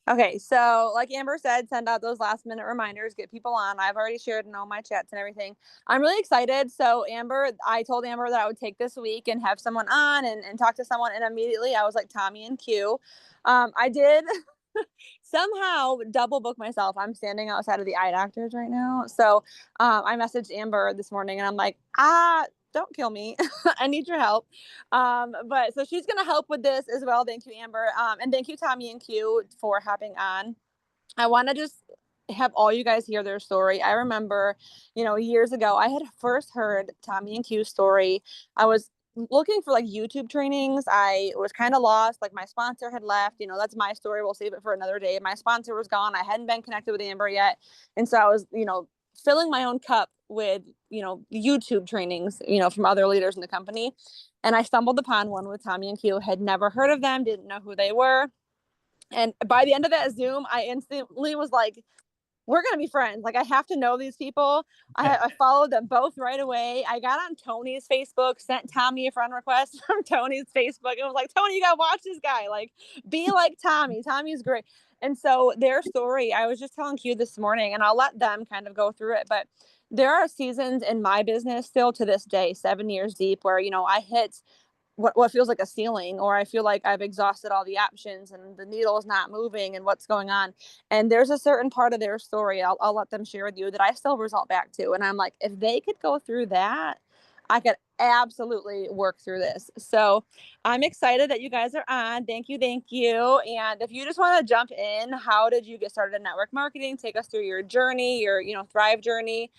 Okay, so like Amber said, send out those last minute reminders, get people on. I've already shared in all my chats and everything. I'm really excited. So I told Amber that I would take this week and have someone on and talk to someone. And immediately I was like, Tommy and Q. I did somehow double book myself. I'm standing outside of the eye doctors right now. So I messaged Amber this morning and I'm like, don't kill me. I need your help. But so she's going to help with this as well. Thank you, Amber. And thank you, Tommy and Q, for hopping on. I want to just have all you guys hear their story. I remember, years ago, I had first heard Tommy and Q's story. I was looking for like YouTube trainings. I was kind of lost. Like my sponsor had left. That's my story. We'll save it for another day. My sponsor was gone. I hadn't been connected with Amber yet. And so I was, filling my own cup with, YouTube trainings, from other leaders in the company. And I stumbled upon one with Tommy and Q, had never heard of them, didn't know who they were. And by the end of that Zoom, I instantly was like, we're going to be friends. Like, I have to know these people. I followed them both right away. I got on Tony's Facebook, sent Tommy a friend request from Tony's Facebook. And was like, Tony, you got to watch this guy. Like, be like Tommy. Tommy's great. And so their story, I was just telling Q this morning, and I'll let them kind of go through it. But there are seasons in my business still to this day, 7 years deep, where, I hit what feels like a ceiling, or I feel like I've exhausted all the options and the needle is not moving and what's going on. And there's a certain part of their story I'll let them share with you that I still result back to. And I'm like, if they could go through that, I could absolutely work through this. So I'm excited that you guys are on. Thank you. Thank you. And if you just want to jump in, how did you get started in network marketing? Take us through your journey, your, Thrive journey.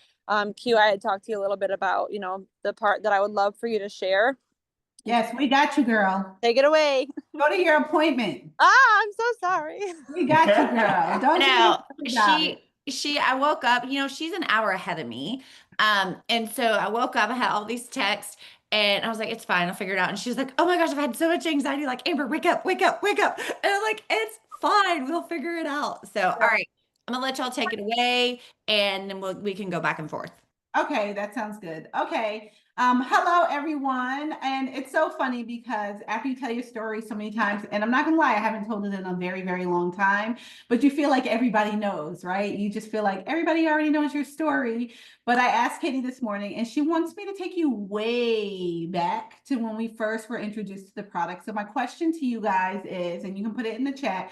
Q, I had talked to you a little bit about, the part that I would love for you to share. Yes, we got you, girl. Take it away. Go to your appointment. I'm so sorry. We got you, girl. Don't No, you I woke up, she's an hour ahead of me. And so I woke up, I had all these texts and I was like, it's fine, I'll figure it out. And she's like, oh my gosh, I've had so much anxiety. Like, Amber, wake up, wake up, wake up. And I'm like, it's fine, we'll figure it out. So, all right, I'm gonna let y'all take it away and then we can go back and forth. Okay, that sounds good. Okay. Hello, everyone. And it's so funny because after you tell your story so many times, and I'm not gonna lie, I haven't told it in a very, very long time, but you feel like everybody knows, right? You just feel like everybody already knows your story. But I asked Katie this morning, and she wants me to take you way back to when we first were introduced to the product. So my question to you guys is, and you can put it in the chat,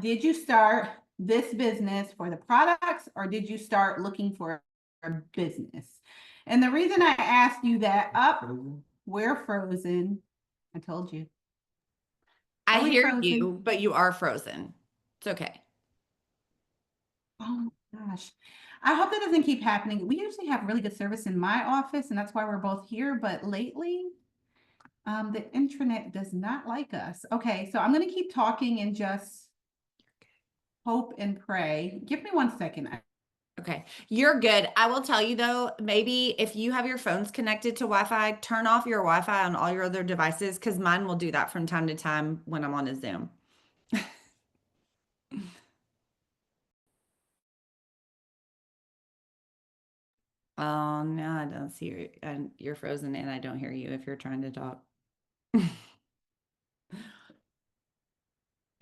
did you start this business for the products, or did you start looking for a business? And the reason I asked you that, we're frozen. I told you. I hear you, but you are frozen. It's okay. Oh my gosh. I hope that doesn't keep happening. We usually have really good service in my office, and that's why we're both here. But lately, the internet does not like us. Okay, so I'm going to keep talking and just hope and pray. Give me 1 second. Okay, you're good. I will tell you though, maybe if you have your phones connected to Wi-Fi, turn off your Wi-Fi on all your other devices, because mine will do that from time to time when I'm on a Zoom. Oh, no, I don't see you. And you're frozen and I don't hear you if you're trying to talk.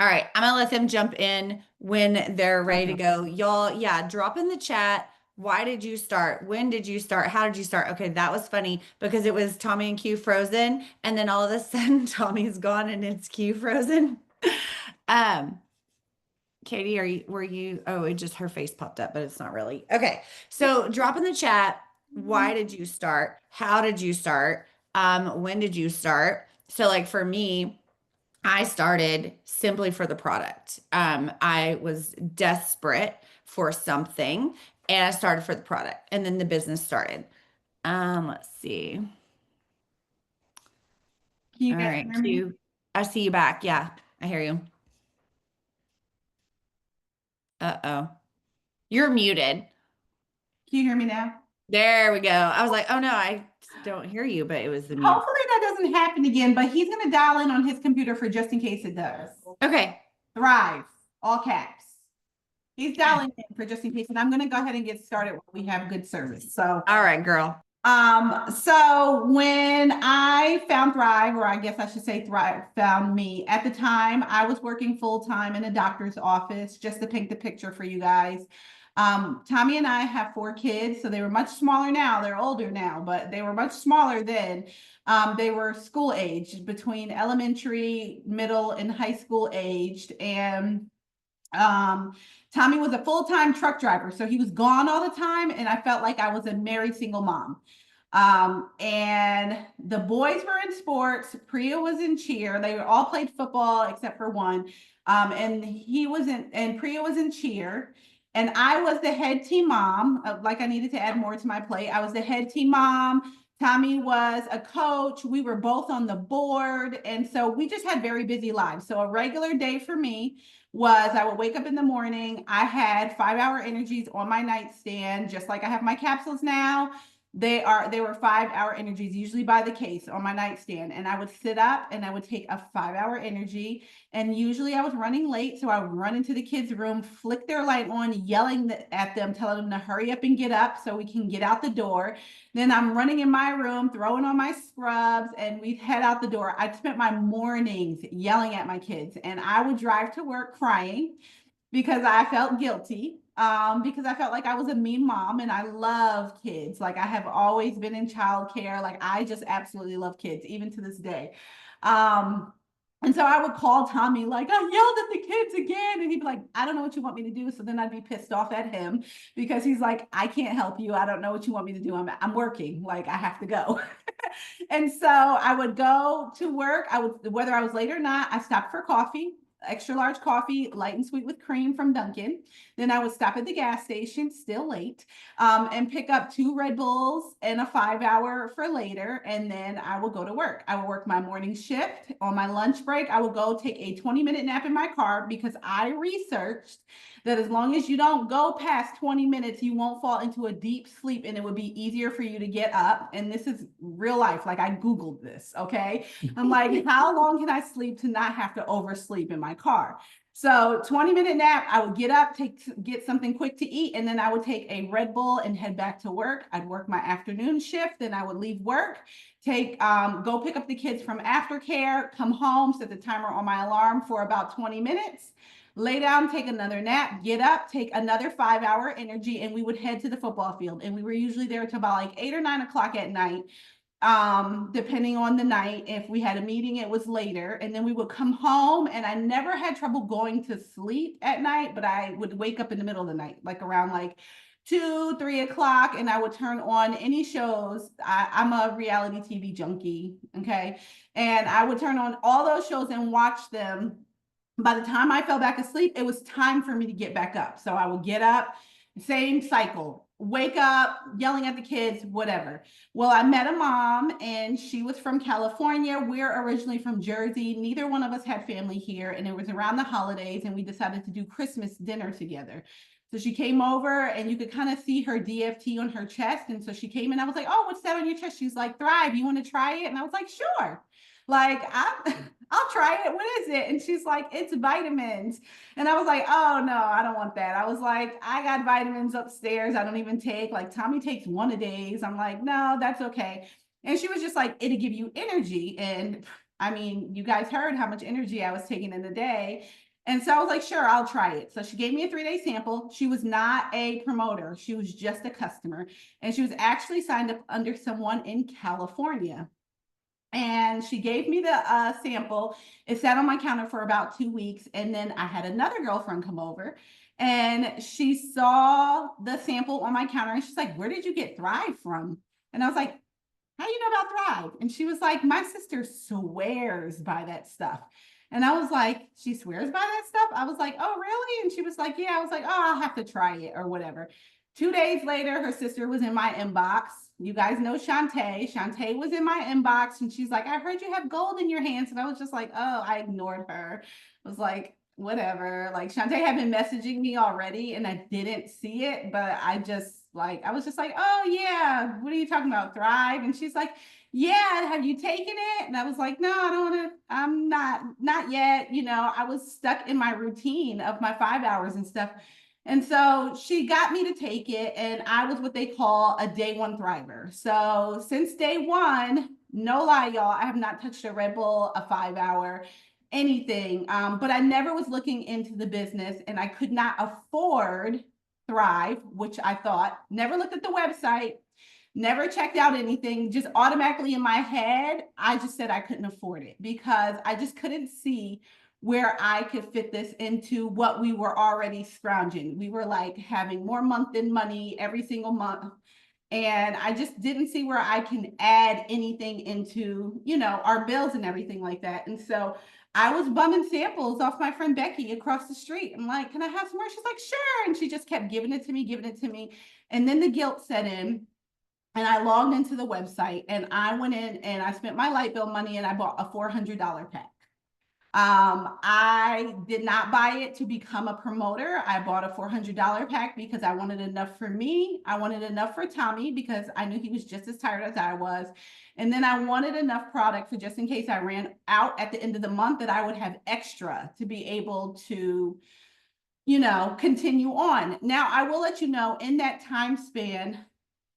All right, I'm gonna let them jump in when they're ready to go. Y'all, yeah, drop in the chat. Why did you start? When did you start? How did you start? Okay, that was funny because it was Tommy and Q frozen, and then all of a sudden Tommy's gone and it's Q frozen. Katie, were you? Oh, it just her face popped up, but it's not really. Okay, so drop in the chat. Why did you start? How did you start? When did you start? So like for me, I started simply for the product. I was desperate for something and I started for the product, and then the business started. Let's see. All right, Q. I see you back. Yeah, I hear you. Uh-oh. You're muted. Can you hear me now? There we go. I was like, oh no, I don't hear you, but it was the mute. Hopefully that doesn't happen again, but he's going to dial in on his computer for just in case it does. Okay. Thrive, all caps. He's dialing in for just in case, and I'm going to go ahead and get started when we have good service. So, all right, girl. So when I found Thrive, or I guess I should say Thrive found me, at the time I was working full time in a doctor's office, just to paint the picture for you guys. Tommy and I have 4 kids, so they were much smaller now. They're older now, but they were much smaller then. They were school aged, between elementary, middle, and high school aged. And um, Tommy was a full-time truck driver, so he was gone all the time, and I felt like I was a married single mom. And the boys were in sports. Priya was in cheer. They all played football except for one. And he was in, and Priya was in cheer. And I was the head team mom. Like I needed to add more to my plate. I was the head team mom. Tommy was a coach. We were both on the board. And so we just had very busy lives. So a regular day for me was I would wake up in the morning. I had 5-hour energies on my nightstand, just like I have my capsules now. They were 5-hour energies, usually by the case, on my nightstand. And I would sit up and I would take a 5-hour energy. And usually I was running late. So I would run into the kids' room, flick their light on, yelling at them, telling them to hurry up and get up so we can get out the door. Then I'm running in my room, throwing on my scrubs, and we'd head out the door. I'd spent my mornings yelling at my kids, and I would drive to work crying because I felt guilty, because I felt like I was a mean mom, and I love kids. Like, I have always been in childcare. Like, I just absolutely love kids, even to this day. And so I would call Tommy, like, I yelled at the kids again. And he'd be like, I don't know what you want me to do. So then I'd be pissed off at him because he's like, I can't help you. I don't know what you want me to do. I'm working. Like, I have to go. And so I would go to work. Whether I was late or not, I stopped for coffee, extra large coffee, light and sweet with cream from Dunkin'. Then I would stop at the gas station, still late, and pick up 2 Red Bulls and a 5-hour for later. And then I will go to work. I will work my morning shift. On my lunch break, I will go take a 20-minute nap in my car because I researched that as long as you don't go past 20 minutes, you won't fall into a deep sleep, and it would be easier for you to get up. And this is real life. Like, I Googled this. Okay. I'm like, how long can I sleep to not have to oversleep in my car? So 20-minute nap, I would get up, get something quick to eat, and then I would take a Red Bull and head back to work. I'd work my afternoon shift, then I would leave work, go pick up the kids from aftercare, come home, set the timer on my alarm for about 20 minutes, lay down, take another nap, get up, take another 5-hour energy, and we would head to the football field. And we were usually there till about like 8 or 9 o'clock at night. Depending on the night. If we had a meeting, it was later. And then we would come home, and I never had trouble going to sleep at night, but I would wake up in the middle of the night, like around like 2, 3 o'clock, and I would turn on any shows. I'm a reality TV junkie. Okay. And I would turn on all those shows and watch them. By the time I fell back asleep, it was time for me to get back up. So I would get up, same cycle, wake up, yelling at the kids, whatever. Well, I met a mom, and she was from California. We're originally from Jersey. Neither one of us had family here, and it was around the holidays, and we decided to do Christmas dinner together. So she came over, and you could kind of see her DFT on her chest. And so she came in. I was like, oh, what's that on your chest? She's like, Thrive, you want to try it? And I was like, sure. Like, I'll try it. What is it? And she's like, it's vitamins. And I was like, oh no, I don't want that. I was like, I got vitamins upstairs. I don't even take, like, Tommy takes 1 a day. I'm like, no, that's okay. And she was just like, it'll give you energy. And I mean, you guys heard how much energy I was taking in a day. And so I was like, sure, I'll try it. So she gave me a 3-day sample. She was not a promoter. She was just a customer. And she was actually signed up under someone in California. And she gave me the sample. It sat on my counter for about 2 weeks. And then I had another girlfriend come over, and she saw the sample on my counter, and she's like, where did you get Thrive from? And I was like, how do you know about Thrive? And she was like, my sister swears by that stuff. And I was like, she swears by that stuff? I was like, oh, really? And she was like, yeah. I was like, oh, I'll have to try it or whatever. 2 days later, her sister was in my inbox. You guys know Shantae. Shantae was in my inbox, and she's like, I heard you have gold in your hands. And I was just like, oh, I ignored her. I was like, whatever. Like, Shantae had been messaging me already, and I didn't see it, but I was just like, oh yeah, what are you talking about, Thrive? And she's like, yeah, have you taken it? And I was like, no, I don't want to, not yet. You know, I was stuck in my routine of my 5 hours and stuff. And so she got me to take it, and I was what they call a day one thriver. So since day one, no lie, y'all, I have not touched a Red Bull, a 5 hour, anything. But I never was looking into the business, and I could not afford Thrive, which I thought, never looked at the website, never checked out anything, just automatically in my head, I just said I couldn't afford it because I just couldn't see where I could fit this into what we were already scrounging. We were like having more month than money every single month. And I just didn't see where I can add anything into, you know, our bills and everything like that. And so I was bumming samples off my friend Becky across the street. I'm like, can I have some more? She's like, sure. And she just kept giving it to me, giving it to me. And then the guilt set in. And I logged into the website and I went in and I spent my light bill money and I bought a $400 pack. I did not buy it to become a promoter. I bought a $400 pack because I wanted enough for me. I wanted enough for Tommy because I knew he was just as tired as I was. And then I wanted enough product for just in case I ran out at the end of the month that I would have extra to be able to, you know, continue on. Now, I will let you know in that time span,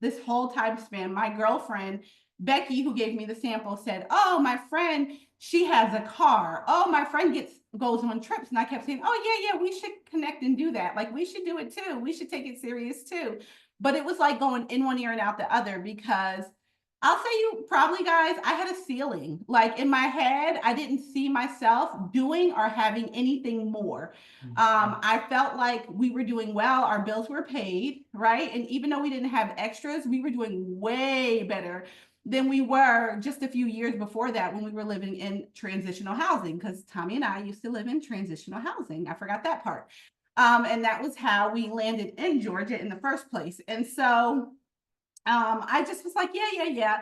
this whole time span, my girlfriend, Becky, who gave me the sample, said, oh, my friend, she has a car. Oh, my friend goes on trips. And I kept saying, oh, yeah, we should connect and do that. Like, we should do it too. We should take it serious too. But it was like going in one ear and out the other because I'll say you probably guys, I had a ceiling. Like in my head, I didn't see myself doing or having anything more. I felt like we were doing well. Our bills were paid, right? And even though we didn't have extras, we were doing way better than we were just a few years before that when we were living in transitional housing, because Tommy and I used to live in transitional housing. I forgot that part. And that was how we landed in Georgia in the first place. And so I just was like, yeah.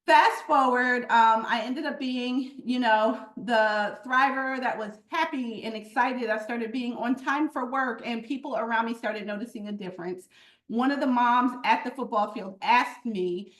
Fast forward, I ended up being, you know, the thriver that was happy and excited. I started being on time for work and people around me started noticing a difference. One of the moms at the football field asked me,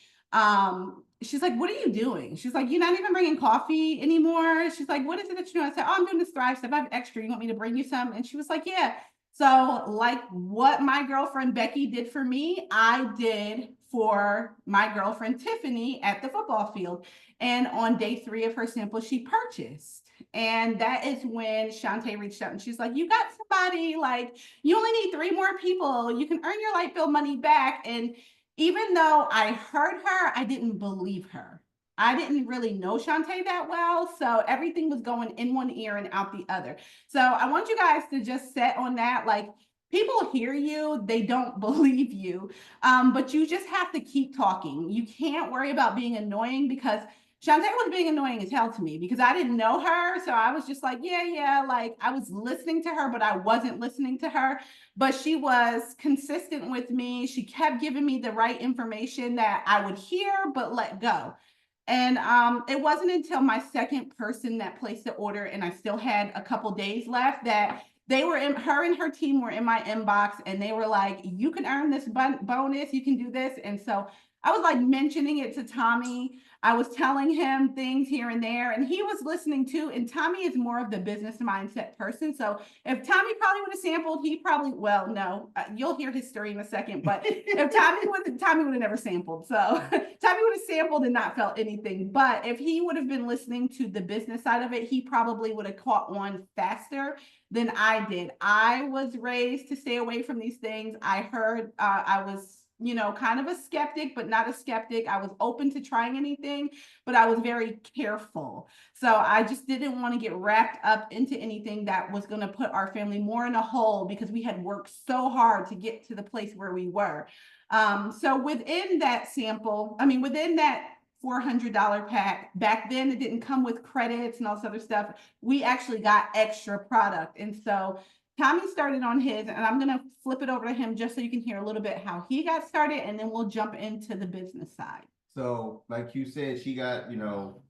she's like, what are you doing? She's like, you're not even bringing coffee anymore. She's like, what is it that you do? I said, oh, I'm doing this Thrive stuff. I have extra. You want me to bring you some? And she was like, yeah. So like what my girlfriend Becky did for me, I did for my girlfriend Tiffany at the football field. And on day 3 of her sample, she purchased. And that is when Shantae reached out and she's like, you got somebody, like, you only need 3 more people. You can earn your light bill money back. And even though I heard her, I didn't believe her. I didn't really know Shantae that well. So everything was going in one ear and out the other. So I want you guys to just set on that. Like, people hear you, they don't believe you, but you just have to keep talking. You can't worry about being annoying because Shantae was being annoying as hell to me because I didn't know her. So I was just like, yeah, like I was listening to her, but I wasn't listening to her. But she was consistent with me. She kept giving me the right information that I would hear, but let go. And it wasn't until my second person that placed the order and I still had a couple days left that they were in, her and her team were in my inbox and they were like, you can earn this bonus, you can do this. And so I was like mentioning it to Tommy. I was telling him things here and there and he was listening too. And Tommy is more of the business mindset person. So if Tommy probably would have sampled, he probably, well, no, you'll hear his story in a second, but if Tommy would have never sampled. So Tommy would have sampled and not felt anything. But if he would have been listening to the business side of it, he probably would have caught on faster than I did. I was raised to stay away from these things. I heard I was, you know, kind of a skeptic, but not a skeptic. I was open to trying anything, but I was very careful. So I just didn't want to get wrapped up into anything that was going to put our family more in a hole because we had worked so hard to get to the place where we were. So within that sample, I mean, within that $400 pack, back then it didn't come with credits and all this other stuff. We actually got extra product. And so Tommy started on his, and I'm going to flip it over to him just so you can hear a little bit how he got started, and then we'll jump into the business side. So, like you said, she got, you know,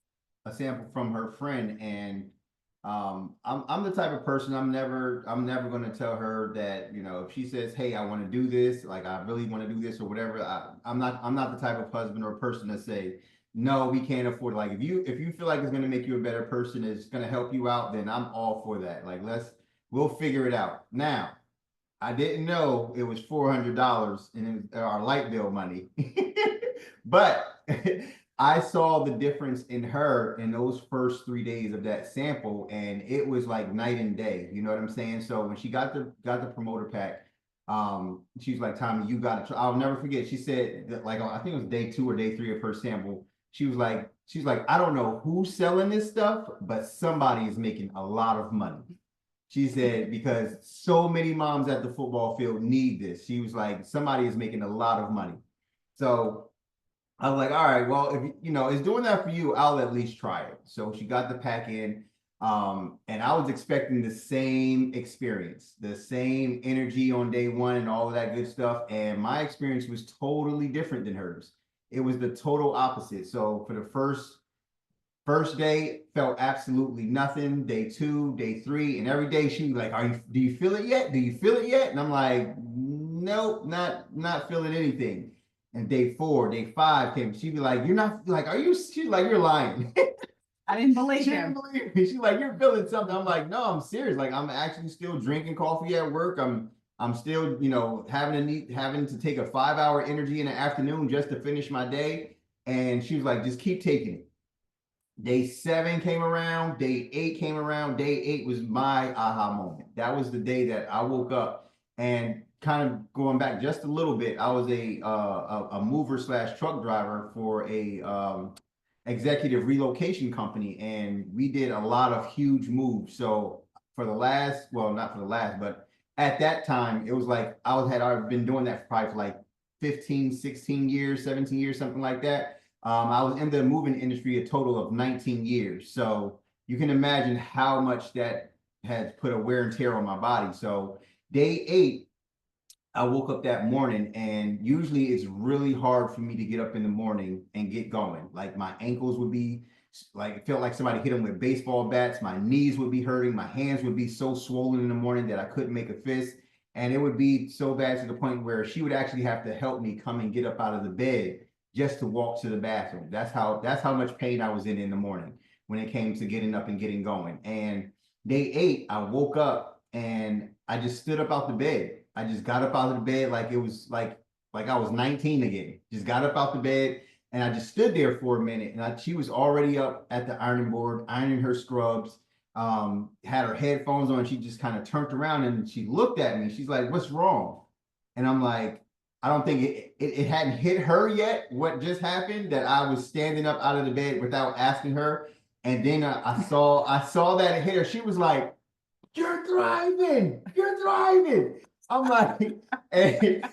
a sample from her friend, and I'm the type of person I'm never going to tell her that, you know, if she says, hey, I want to do this, like I really want to do this or whatever, I'm not the type of husband or person to say, no, we can't afford it. Like if you feel like it's going to make you a better person, it's going to help you out, then I'm all for that. Like we'll figure it out. Now, I didn't know it was $400 and it was our light bill money. But I saw the difference in her in those first 3 days of that sample, and it was like night and day. You know what I'm saying? So when she got the promoter pack, she's like, Tommy, you got to. I'll never forget. She said that, like, I think it was day 2 or day 3 of her sample. She's like, I don't know who's selling this stuff, but somebody is making a lot of money. She said, because so many moms at the football field need this. She was like, somebody is making a lot of money. So I was like, all right, well, if you know it's doing that for you, I'll at least try it. So she got the pack in. And I was expecting the same experience, the same energy on day 1 and all of that good stuff. And my experience was totally different than hers. It was the total opposite. So for the first day, felt absolutely nothing. Day 2, day 3, and every day she was like, do you feel it yet? Do you feel it yet? And I'm like, nope, not feeling anything. And day 4, day 5 came. She'd be like, you're not like, are you? She's like, you're lying. I didn't believe She him. didn't believe me. She's like, you're feeling something. I'm like, no, I'm serious. Like, I'm actually still drinking coffee at work. I'm still, having to take a 5-hour energy in the afternoon just to finish my day. And she was like, just keep taking it. Day 7 came around, day 8 came around. Day 8 was my aha moment. That was the day that I woke up, and kind of going back just a little bit, I was a mover slash truck driver for a executive relocation company, and we did a lot of huge moves. So for the last, well, not for the last, but at that time, it was like I've been doing that for probably for like 15, 16 years, 17 years, something like that. I was in the moving industry a total of 19 years. So you can imagine how much that has put a wear and tear on my body. So day 8, I woke up that morning, and usually it's really hard for me to get up in the morning and get going. Like my ankles would be like, it felt like somebody hit them with baseball bats. My knees would be hurting. My hands would be so swollen in the morning that I couldn't make a fist. And it would be so bad to the point where she would actually have to help me come and get up out of the bed just to walk to the bathroom. That's how much pain I was in the morning when it came to getting up and getting going. And day 8, I woke up and I just stood up out the bed. I just got up out of the bed like it was like I was 19 again. Just got up out the bed, and I just stood there for a minute. And she was already up at the ironing board, ironing her scrubs, had her headphones on. She just kind of turned around and she looked at me. She's like, "What's wrong?" And I'm like, I don't think it hadn't hit her yet what just happened, that I was standing up out of the bed without asking her. And then I saw that it hit her. She was like, "You're thriving. You're thriving." I'm like, and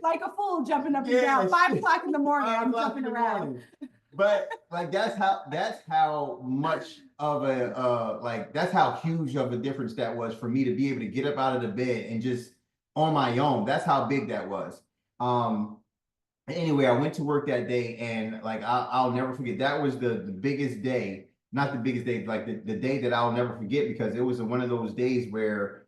Like a fool jumping up and yeah, down. 5 o'clock in the morning, I'm 5 o'clock jumping in the around. morning. But like that's how much of a that's how huge of a difference that was for me to be able to get up out of the bed and just on my own. That's how big that was. Um, anyway, I went to work that day, and like I'll never forget. That was the biggest day, not the biggest day, like the day that I'll never forget, because it was one of those days where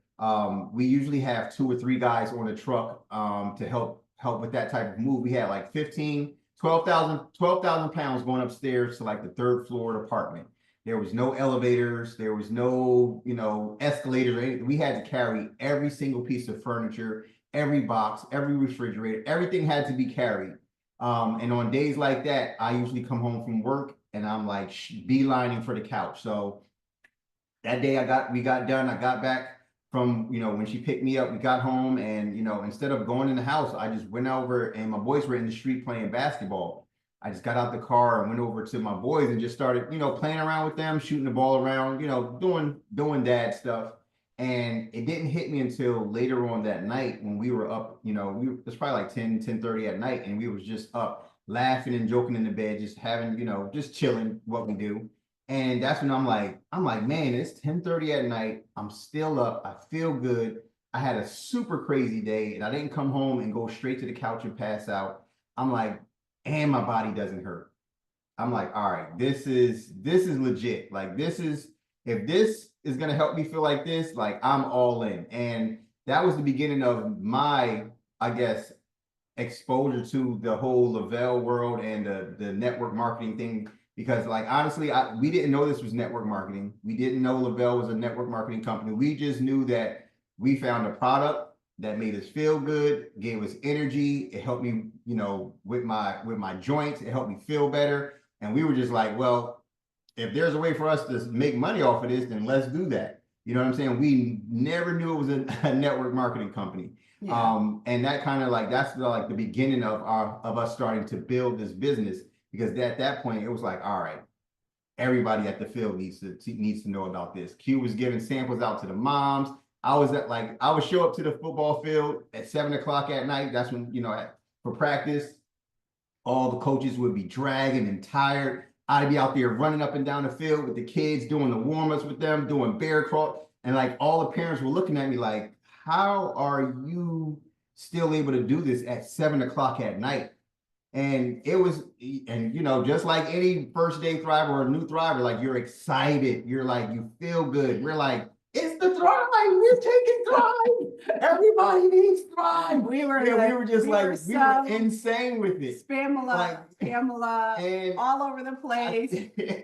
we usually have 2 or 3 guys on a truck to help with that type of move. We had like 12,000 pounds going upstairs to like the 3rd floor apartment. There was no elevators, there was no, escalators or anything. We had to carry every single piece of furniture, every box, every refrigerator, everything had to be carried. And on days like that, I usually come home from work and I'm like beelining for the couch. So that day we got done. I got back from, when she picked me up, we got home, and, instead of going in the house, I just went over, and my boys were in the street playing basketball. I just got out the car and went over to my boys and just started, playing around with them, shooting the ball around, doing dad stuff. And it didn't hit me until later on that night when we were up, it was probably like 10:30 at night, and we was just up laughing and joking in the bed, just having, just chilling, what we do. And that's when I'm like, man, it's 10:30 at night. I'm still up. I feel good. I had a super crazy day, and I didn't come home and go straight to the couch and pass out. I'm like, and my body doesn't hurt. I'm like, all right, this is legit. Like, if this is gonna help me feel like this, like, I'm all in. And that was the beginning of my, I guess, exposure to the whole Lavelle world and the network marketing thing. Because, like, honestly, we didn't know this was network marketing. We didn't know Lavelle was a network marketing company. We just knew that we found a product that made us feel good, gave us energy. It helped me, with my joints. It helped me feel better. And we were just like, well, if there's a way for us to make money off of this, then let's do that. You know what I'm saying? We never knew it was a network marketing company. Yeah. And that kind of like, that's like the beginning of us starting to build this business, because at that point it was like, all right, everybody at the field needs to know about this. Q was giving samples out to the moms. I would show up to the football field at 7 o'clock at night. That's when, for practice, all the coaches would be dragging and tired. I'd be out there running up and down the field with the kids, doing the warm-ups with them, doing bear crawl. And like all the parents were looking at me like, how are you still able to do this at 7 o'clock at night? And it was, and just like any first day thriver or a new thriver, like you're excited. You're like, you feel good. We're like, it's the Thrive. We're taking Thrive. Everybody needs Thrive. We were insane with it. Pamela, and all over the place,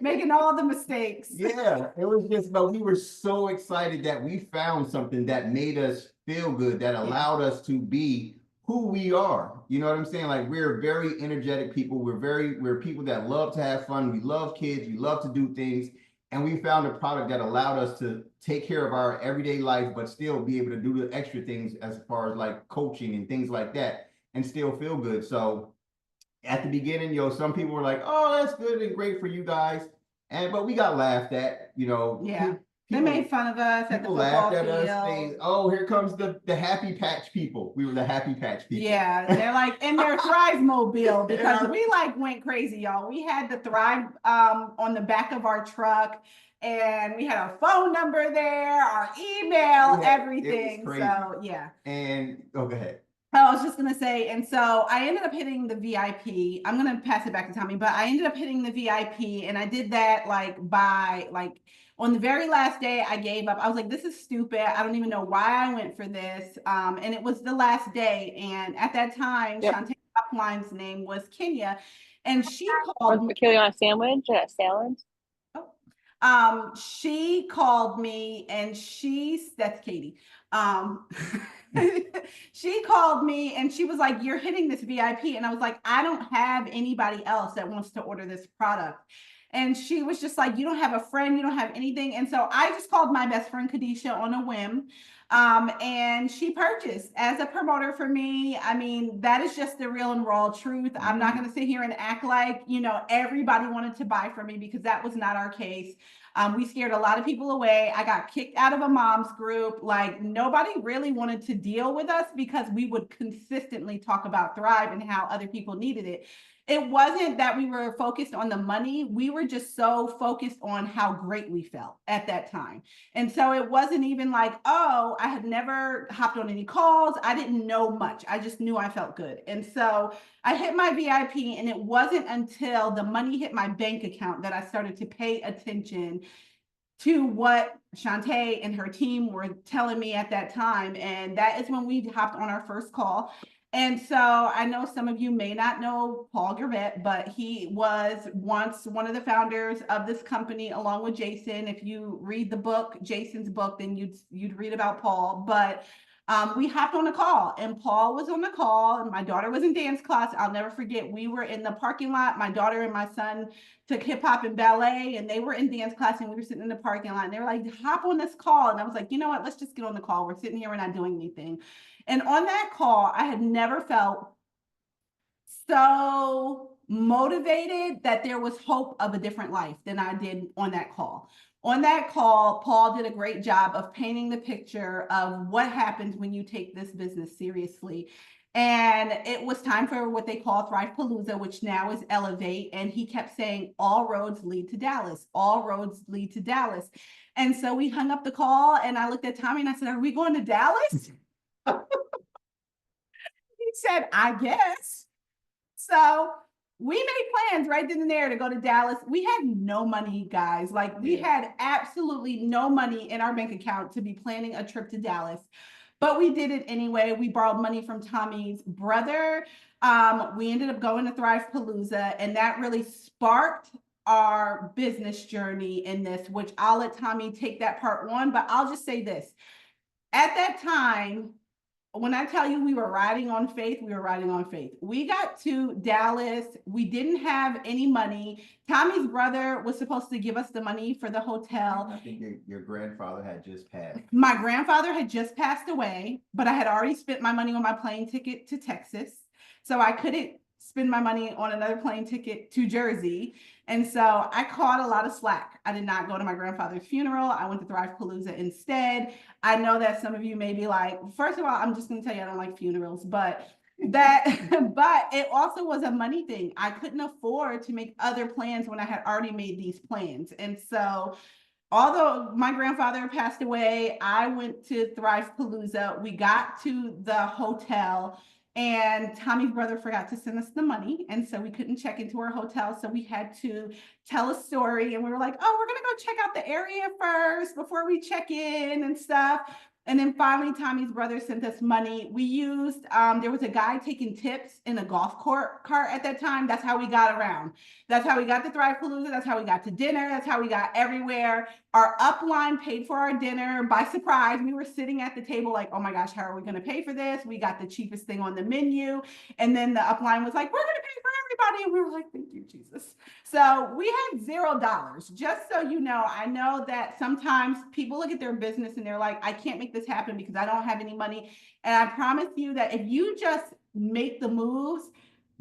making all the mistakes. Yeah, it was just, but we were so excited that we found something that made us feel good, that allowed us to be who we are. You know what I'm saying? Like, we're very energetic people. We're people that love to have fun. We love kids. We love to do things. And we found a product that allowed us to take care of our everyday life, but still be able to do the extra things as far as like coaching and things like that, and still feel good. So at the beginning, some people were like, oh, that's good and great for you guys. But we got laughed at, Yeah. They made fun of us at the People football laughed at field. us. Oh, here comes the Happy Patch people. We were the Happy Patch people. Yeah, they're like in their Thrive mobile, because we like went crazy, y'all. We had the Thrive on the back of our truck, and we had our phone number there, our email, everything. So yeah. And go ahead. I was just gonna say, and so I ended up hitting the VIP. I'm gonna pass it back to Tommy, but I ended up hitting the VIP, and I did that on the very last day. I gave up. I was like, this is stupid. I don't even know why I went for this. And it was the last day. And at that time, Shantae Upline's name was Kenya. And she called me. You want a sandwich? A salad? She called me, and that's Katie. She called me and she was like, you're hitting this VIP. And I was like, I don't have anybody else that wants to order this product. And she was just like, you don't have a friend, you don't have anything. And so I just called my best friend Kadisha on a whim. And she purchased as a promoter for me. I mean, that is just the real and raw truth. I'm not going to sit here and act like, everybody wanted to buy from me, because that was not our case. We scared a lot of people away. I got kicked out of a mom's group. Like, nobody really wanted to deal with us because we would consistently talk about Thrive and how other people needed it. It wasn't that we were focused on the money. We were just so focused on how great we felt at that time. And so it wasn't even like, oh, I had never hopped on any calls. I didn't know much. I just knew I felt good. And so I hit my VIP, and it wasn't until the money hit my bank account that I started to pay attention to what Shantae and her team were telling me at that time. And that is when we hopped on our first call. And so I know some of you may not know Paul Gervette, but he was once one of the founders of this company, along with Jason. If you read the book, Jason's book, then you'd read about Paul. But we hopped on a call, and Paul was on the call, and my daughter was in dance class. I'll never forget. We were in the parking lot. My daughter and my son took hip hop and ballet, and they were in dance class, and we were sitting in the parking lot, and they were like, hop on this call. And I was like, you know what? Let's just get on the call. We're sitting here. We're not doing anything. And on that call, I had never felt so motivated that there was hope of a different life than I did on that call. On that call, Paul did a great job of painting the picture of what happens when you take this business seriously. And it was time for what they call Thrive Palooza, which now is Elevate. And he kept saying, all roads lead to Dallas. All roads lead to Dallas. And so we hung up the call, and I looked at Tommy and I said, are we going to Dallas? He said, I guess. So we made plans right then and there to go to Dallas. We had no money, guys. Like, we had absolutely no money in our bank account to be planning a trip to Dallas. But we did it anyway. We borrowed money from Tommy's brother. We ended up going to Thrive Palooza, and that really sparked our business journey in this, which I'll let Tommy take that part one, but I'll just say this. at that time, when I tell you we were riding on faith, we were riding on faith. We got to Dallas. We didn't have any money. Tommy's brother was supposed to give us the money for the hotel. I think your grandfather had just passed. My grandfather had just passed away, but I had already spent my money on my plane ticket to Texas. So I couldn't spend my money on another plane ticket to Jersey. And so I caught a lot of slack. I did not go to my grandfather's funeral. I went to Thrive Palooza instead. I know that some of you may be like, first of all, I'm just going to tell you I don't like funerals, but it also was a money thing. I couldn't afford to make other plans when I had already made these plans. And so although my grandfather passed away, I went to Thrive Palooza. We got to the hotel and Tommy's brother forgot to send us the money. And so we couldn't check into our hotel. So we had to tell a story. And we were like, oh, we're going to go check out the area first before we check in and stuff. And then finally, Tommy's brother sent us money. We used, there was a guy taking tips in a golf cart at that time. That's how we got around. That's how we got to Thrive Palooza. That's how we got to dinner. That's how we got everywhere. Our upline paid for our dinner by surprise. We were sitting at the table like, oh my gosh, how are we going to pay for this? We got the cheapest thing on the menu. And then the upline was like, we're going to pay for everybody. And we were like, thank you, Jesus. So we had $0. Just so you know, I know that sometimes people look at their business and they're like, I can't make this happen because I don't have any money. And I promise you that if you just make the moves,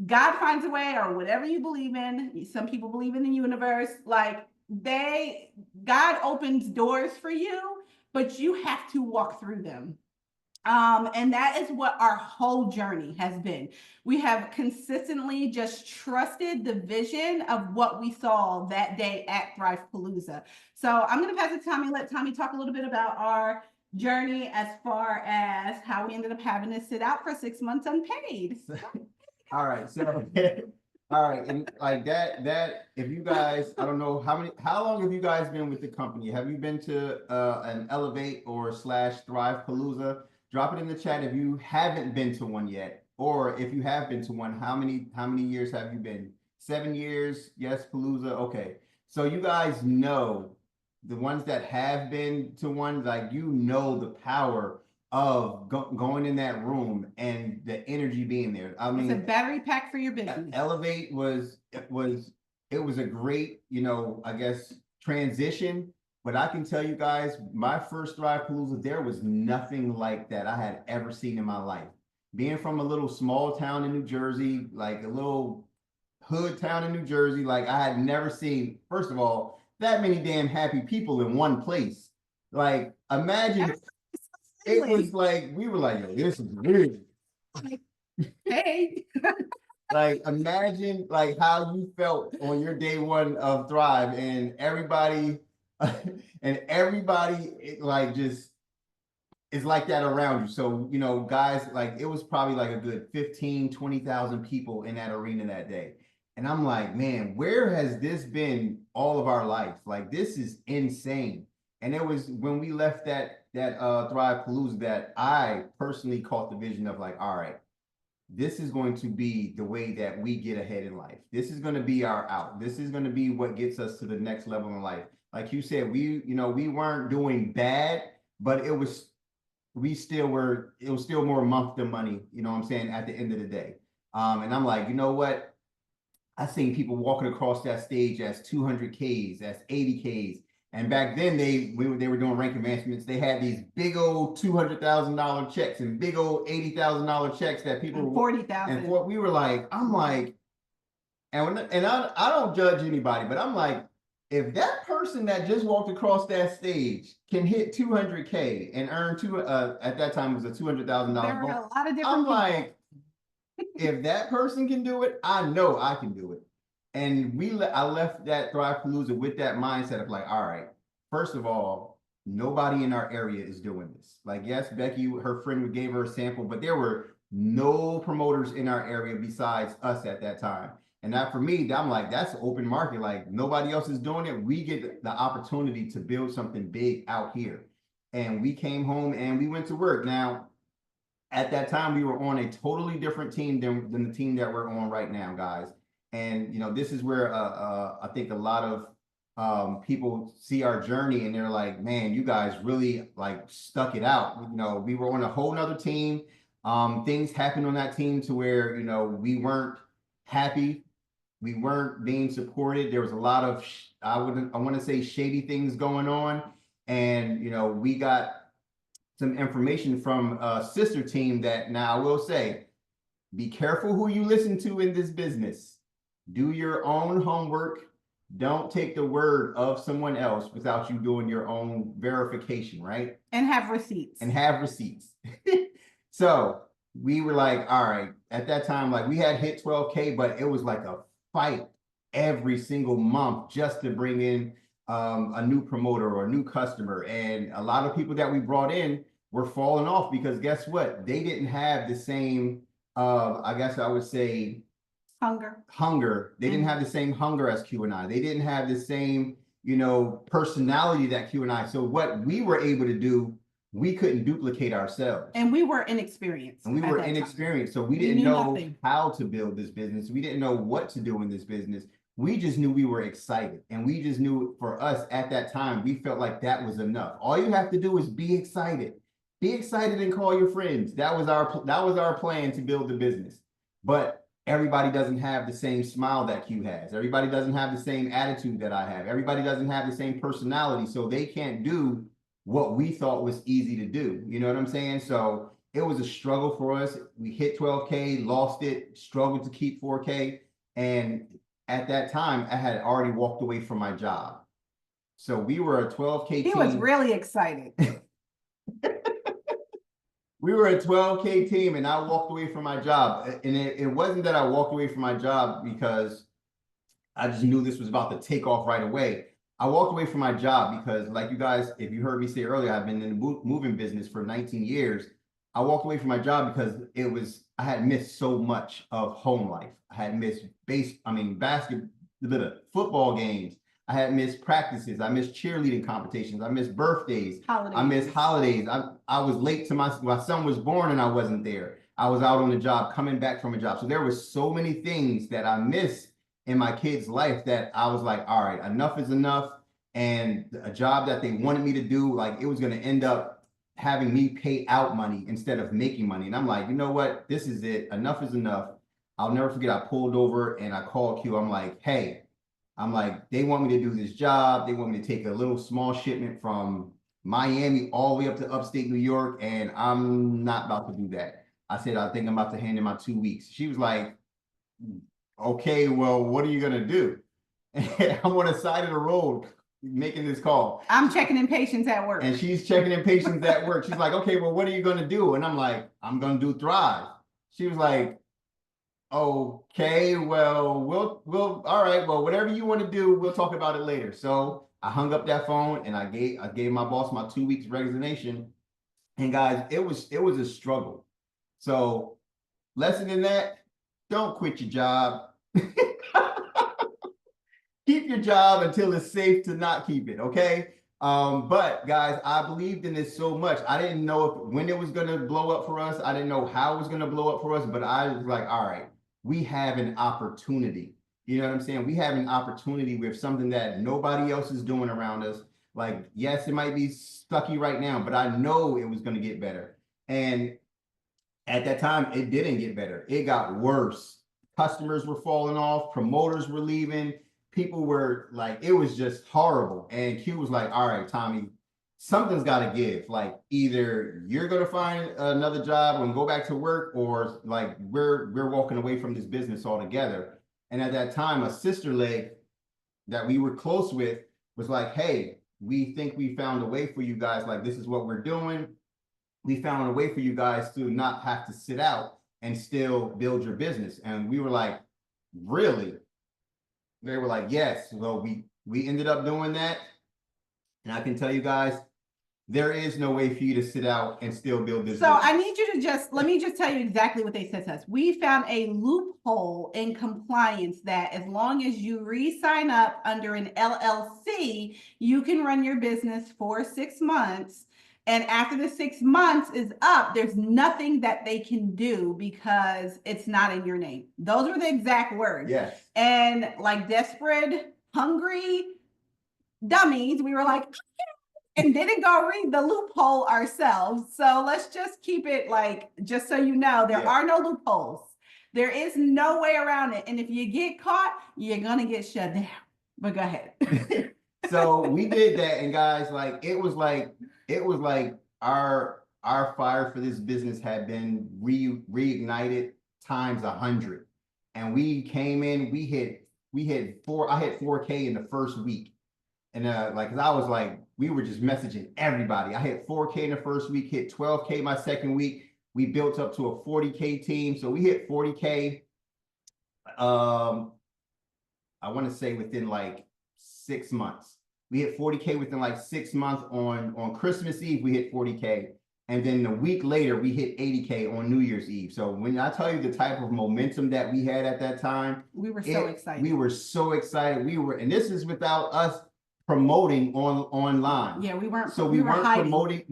God finds a way, or whatever you believe in. Some people believe in the universe. Like God opens doors for you, but you have to walk through them. And that is what our whole journey has been. We have consistently just trusted the vision of what we saw that day at Thrive Palooza. So I'm going to pass it to Tommy, let Tommy talk a little bit about our journey as far as how we ended up having to sit out for 6 months unpaid. All right, so all right, and like that if you guys, I don't know how long have you guys been with the company? Have you been to an Elevate or / Thrive Palooza? Drop it in the chat if you haven't been to one yet, or if you have been to one, how many years have you been? 7 years? Yes, Palooza. Okay, so you guys know, the ones that have been to one, like, you know the power of going in that room and the energy being there. I mean, it's a battery pack for your business. Elevate was a great, I guess, transition. But I can tell you guys, my first Thrive Palooza, there was nothing like that I had ever seen in my life. Being from a little small town in New Jersey, like a little hood town in New Jersey, like I had never seen, first of all, that many damn happy people in one place. Like, imagine, it was like, we were like, yo, this is weird. Hey. Like, imagine like how you felt on your day one of Thrive, and everybody like just is like that around you. So, guys, like, it was probably like a good 20,000 people in that arena that day. And I'm like, man, where has this been all of our life? Like, this is insane. And it was when we left that Thrive Palooza that I personally caught the vision of like, all right, this is going to be the way that we get ahead in life. This is going to be our out. This is going to be what gets us to the next level in life. Like you said, we weren't doing bad, but it was still more month than money, you know what I'm saying, at the end of the day. And I'm like, you know what? I seen people walking across that stage as 200Ks, as 80Ks. And back then they were doing rank advancements. They had these big old $200,000 checks and big old $80,000 checks that people were 40,000. And what we were like, I'm like, and I don't judge anybody, but I'm like, if that person that just walked across that stage can hit 200K and earn at that time it was a $200,000. There were a lot of different I'm people. like, if that person can do it, I know I can do it. And I left that Thrive Palooza with that mindset of like, all right, first of all, nobody in our area is doing this. Like, yes, Becky, her friend gave her a sample, but there were no promoters in our area besides us at that time. And that, for me, I'm like, that's open market. Like, nobody else is doing it. We get the opportunity to build something big out here. And we came home and we went to work. Now, at that time, we were on a totally different team than the team that we're on right now, guys. And this is where I think a lot of people see our journey and they're like, man, you guys really like stuck it out. You know, we were on a whole nother team. Things happened on that team to where, you know, we weren't happy. We weren't being supported. There was a lot of, I want to say shady things going on. And, you know, we got some information from a sister team that now I will say, be careful who you listen to in this business. Do your own homework. Don't take the word of someone else without you doing your own verification, right? And have receipts. And have receipts. So we were like, all right, at that time, like we had hit 12K, but it was like a fight every single month just to bring in a new promoter or a new customer. And a lot of people that we brought in were falling off because guess what? They didn't have the same, I guess I would say, hunger. They didn't have the same hunger as Q and I. They didn't have the same, you know, personality that Q and I. So what we were able to do, we couldn't duplicate ourselves. And we were inexperienced. And we were inexperienced. So we didn't know how to build this business. We didn't know what to do in this business. We just knew we were excited. And we just knew for us at that time, we felt like that was enough. All you have to do is be excited. Be excited and call your friends. That was our plan to build the business. But everybody doesn't have the same smile that Q has. Everybody doesn't have the same attitude that I have. Everybody doesn't have the same personality. So they can't do what we thought was easy to do. You know what I'm saying? So it was a struggle for us. We hit 12K, lost it, struggled to keep 4K. And at that time, I had already walked away from my job. So we were a 12K team. He was really excited. We were a 12K team and I walked away from my job. And it wasn't that I walked away from my job because I just knew this was about to take off right away. I walked away from my job because, like you guys, if you heard me say earlier, I've been in the moving business for 19 years. I walked away from my job because I had missed so much of home life. I had missed football games. I had missed practices. I missed cheerleading competitions. I missed birthdays. Holidays. I missed holidays. I was late to my son was born and I wasn't there. I was out on the job, coming back from a job. So there was so many things that I missed in my kid's life that I was like, all right, enough is enough. And a job that they wanted me to do, like it was going to end up having me pay out money instead of making money. And I'm like, you know what? This is it. Enough is enough. I'll never forget. I pulled over and I called Q. I'm like, hey, they want me to do this job. They want me to take a little small shipment from Miami all the way up to upstate New York. And I'm not about to do that. I said, I think I'm about to hand in my 2 weeks. She was like, okay, well, what are you going to do? And I'm on the side of the road making this call. I'm checking in patients at work. And she's checking in patients at work. She's like, okay, well, what are you going to do? And I'm like, I'm going to do Thrive. She was like, okay, well, we'll, all right, well, whatever you want to do, we'll talk about it later. So I hung up that phone and I gave my boss my 2 weeks resignation. And guys, it was a struggle. So lesson in that, don't quit your job. Keep your job until it's safe to not keep it, okay? But guys, I believed in this so much. I didn't know when it was gonna blow up for us. I didn't know how it was gonna blow up for us, but I was like, all right, we have an opportunity. You know what I'm saying? We have an opportunity with something that nobody else is doing around us. Like, yes, it might be sucky right now, but I know it was gonna get better. And at that time, it didn't get better. It got worse. Customers were falling off, promoters were leaving. People were like, it was just horrible. And Q was like, all right, Tommy, something's got to give. Like, either you're going to find another job and go back to work, or like we're walking away from this business altogether. And at that time, a sister leg that we were close with was like, hey, we think we found a way for you guys. Like, this is what we're doing. We found a way for you guys to not have to sit out and still build your business. And we were like, really? They were like, yes. Well, we ended up doing that. And I can tell you guys, there is no way for you to sit out and still build this. So I need you to let me just tell you exactly what they said to us. We found a loophole in compliance that as long as you re-sign up under an LLC, you can run your business for 6 months. And after the 6 months is up, there's nothing that they can do because it's not in your name. Those were the exact words. Yes. And like desperate, hungry, dummies. We were like, and didn't go read the loophole ourselves. So let's just keep it like, just so you know, there are no loopholes. There is no way around it. And if you get caught, you're gonna get shut down. But go ahead. So we did that, and guys, like it was like our fire for this business had been reignited times 100. And we came in, we hit I hit 4K in the first week. And like, cause I was like, we were just messaging everybody. I hit 4K in the first week, hit 12K my second week. We built up to a 40K team. So we hit 40K. I want to say within like 6 months. We hit 40K within like 6 months. On Christmas Eve, we hit 40K. And then a week later, we hit 80K on New Year's Eve. So when I tell you the type of momentum that we had at that time, we were so excited. We were so excited. And this is without us promoting online. Yeah, we weren't. So we weren't promoting.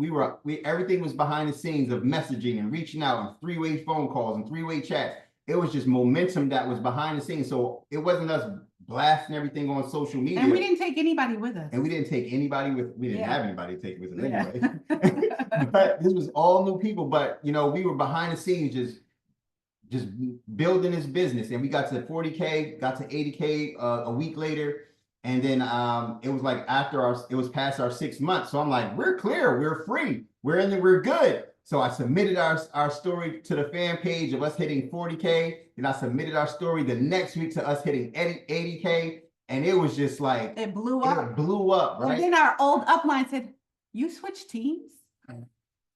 Everything was behind the scenes of messaging and reaching out and three-way phone calls and three-way chats. It was just momentum that was behind the scenes. So it wasn't us blasting everything on social media. And we didn't take anybody with us. We didn't have anybody to take with us anyway. But this was all new people. But we were behind the scenes just building this business. And we got to 40K, got to 80K a week later. And then it was like it was past our 6 months. So I'm like, we're clear, we're free, we're good. So I submitted our story to the fan page of us hitting 40K. And I submitted our story the next week to us hitting 80K. And it was just like, it blew up. It blew up, right? And then our old upline said, you switched teams?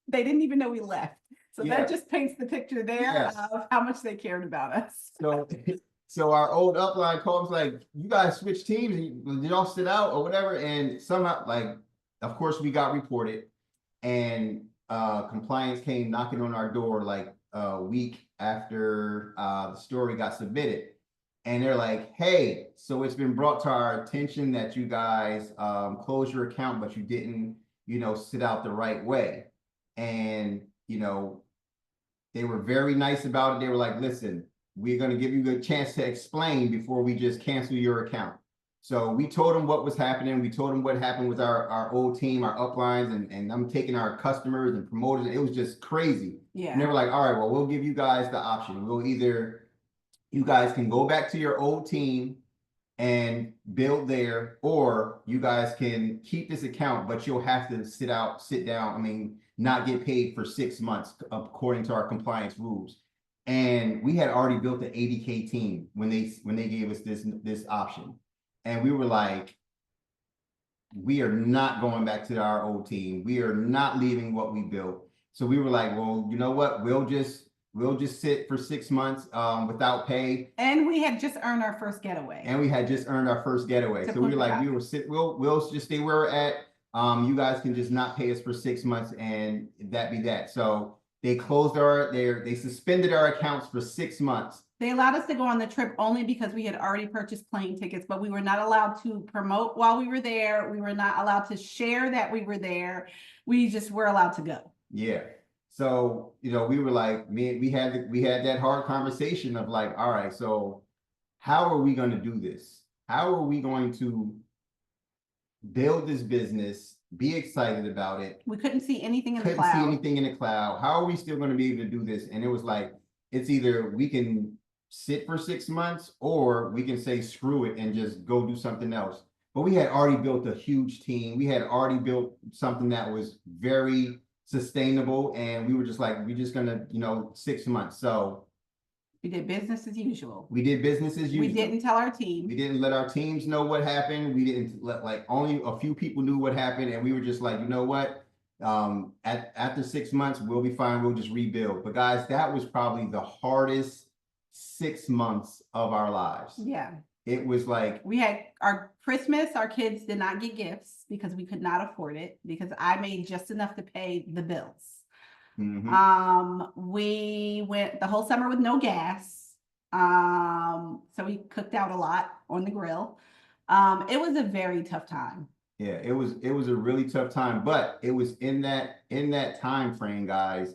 They didn't even know we left. So that just paints the picture there of how much they cared about us. So our old upline called us like, you guys switched teams and y'all sit out or whatever. And somehow, like, of course we got reported, and compliance came knocking on our door like a week after the story got submitted. And they're like, hey, so it's been brought to our attention that you guys closed your account, but you didn't, sit out the right way. And, they were very nice about it. They were like, listen, we're going to give you a chance to explain before we just cancel your account. So we told them what was happening. We told them what happened with our old team, our uplines, and I'm taking our customers and promoters. It was just crazy. Yeah. And they were like, all right, well, we'll give you guys the option. We'll either, you guys can go back to your old team and build there, or you guys can keep this account, but you'll have to sit down, not get paid for 6 months according to our compliance rules. And we had already built an 80K team when they gave us this option. And we were like, we are not going back to our old team. We are not leaving what we built. So we were like, well, you know what? We'll just sit for 6 months without pay. And we had just earned our first getaway. So we were like, we'll just stay where we're at. You guys can just not pay us for 6 months, and that be that. So they closed they suspended our accounts for 6 months. They allowed us to go on the trip only because we had already purchased plane tickets, but we were not allowed to promote while we were there. We were not allowed to share that we were there. We just were allowed to go. Yeah. So, we were like, we had that hard conversation of like, all right, so how are we going to do this? How are we going to build this business, be excited about it? We couldn't see anything in the cloud. How are we still going to be able to do this? And it was like, it's either we can sit for 6 months or we can say, screw it and just go do something else. But we had already built a huge team. We had already built something that was very sustainable. And we were just like, we're just going to, 6 months. So we did business as usual. We didn't tell our team. We didn't let our teams know what happened. We didn't let, only a few people knew what happened. And we were just like, you know what? After 6 months, we'll be fine. We'll just rebuild. But guys, that was probably the hardest 6 months of our lives. Yeah. It was like, we had our Christmas, our kids did not get gifts because we could not afford it, because I made just enough to pay the bills. Mm-hmm. We went the whole summer with no gas. So we cooked out a lot on the grill. It was a very tough time. Yeah, it was a really tough time, but it was in that time frame, guys.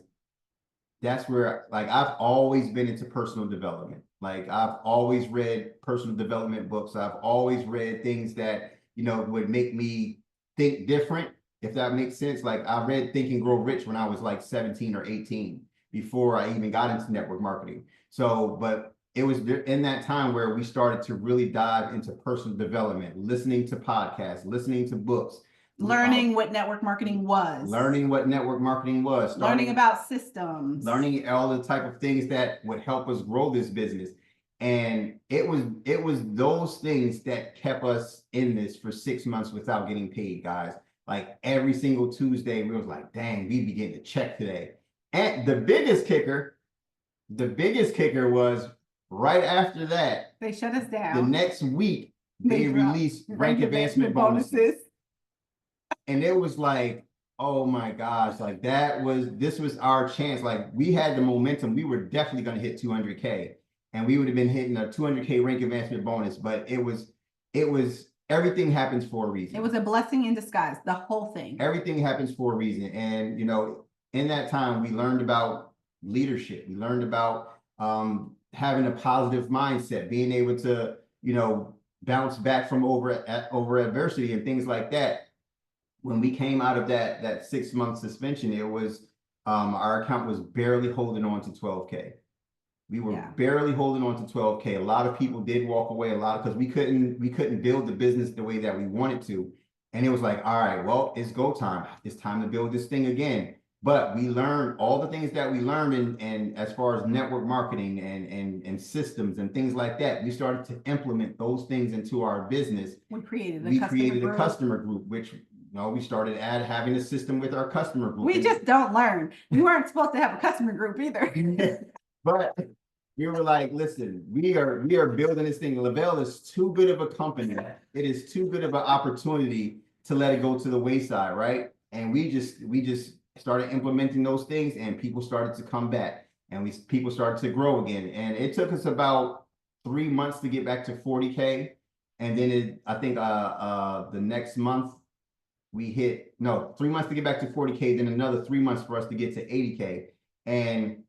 That's where, like, I've always been into personal development. Like, I've always read personal development books. I've always read things that, would make me think different, if that makes sense. Like I read Think and Grow Rich when I was like 17 or 18 before I even got into network marketing. So, but it was in that time where we started to really dive into personal development, listening to podcasts, listening to books, learning what network marketing was, learning about systems, learning all the type of things that would help us grow this business. And it was those things that kept us in this for 6 months without getting paid, guys. Like every single Tuesday, we was like, dang, we be getting a check today. And the biggest kicker was right after that, they shut us down. The next week, they released rank advancement bonuses. And it was like, oh my gosh, like this was our chance. Like we had the momentum. We were definitely going to hit 200K, and we would have been hitting a 200K rank advancement bonus. But it was everything happens for a reason. It was a blessing in disguise, the whole thing. Everything happens for a reason. And, in that time, we learned about leadership. We learned about having a positive mindset, being able to, bounce back from over adversity and things like that. When we came out of that 6 month suspension, it was our account was barely holding on to 12K. We were barely holding on to 12K. A lot of people did walk away, because we couldn't build the business the way that we wanted to. And it was like, all right, well, it's go time. It's time to build this thing again. But we learned all the things that we learned and as far as network marketing and systems and things like that. We started to implement those things into our business. We created a customer group, which we started having a system with our customer group. We just don't learn. We weren't supposed to have a customer group either. But we were like, listen, we are building this thing. Lavelle is too good of a company. It is too good of an opportunity to let it go to the wayside, right? And we just started implementing those things, and people started to come back, and people started to grow again. And it took us about 3 months to get back to 40K. And then I think the next month we hit 3 months to get back to 40K, then another 3 months for us to get to 80K. And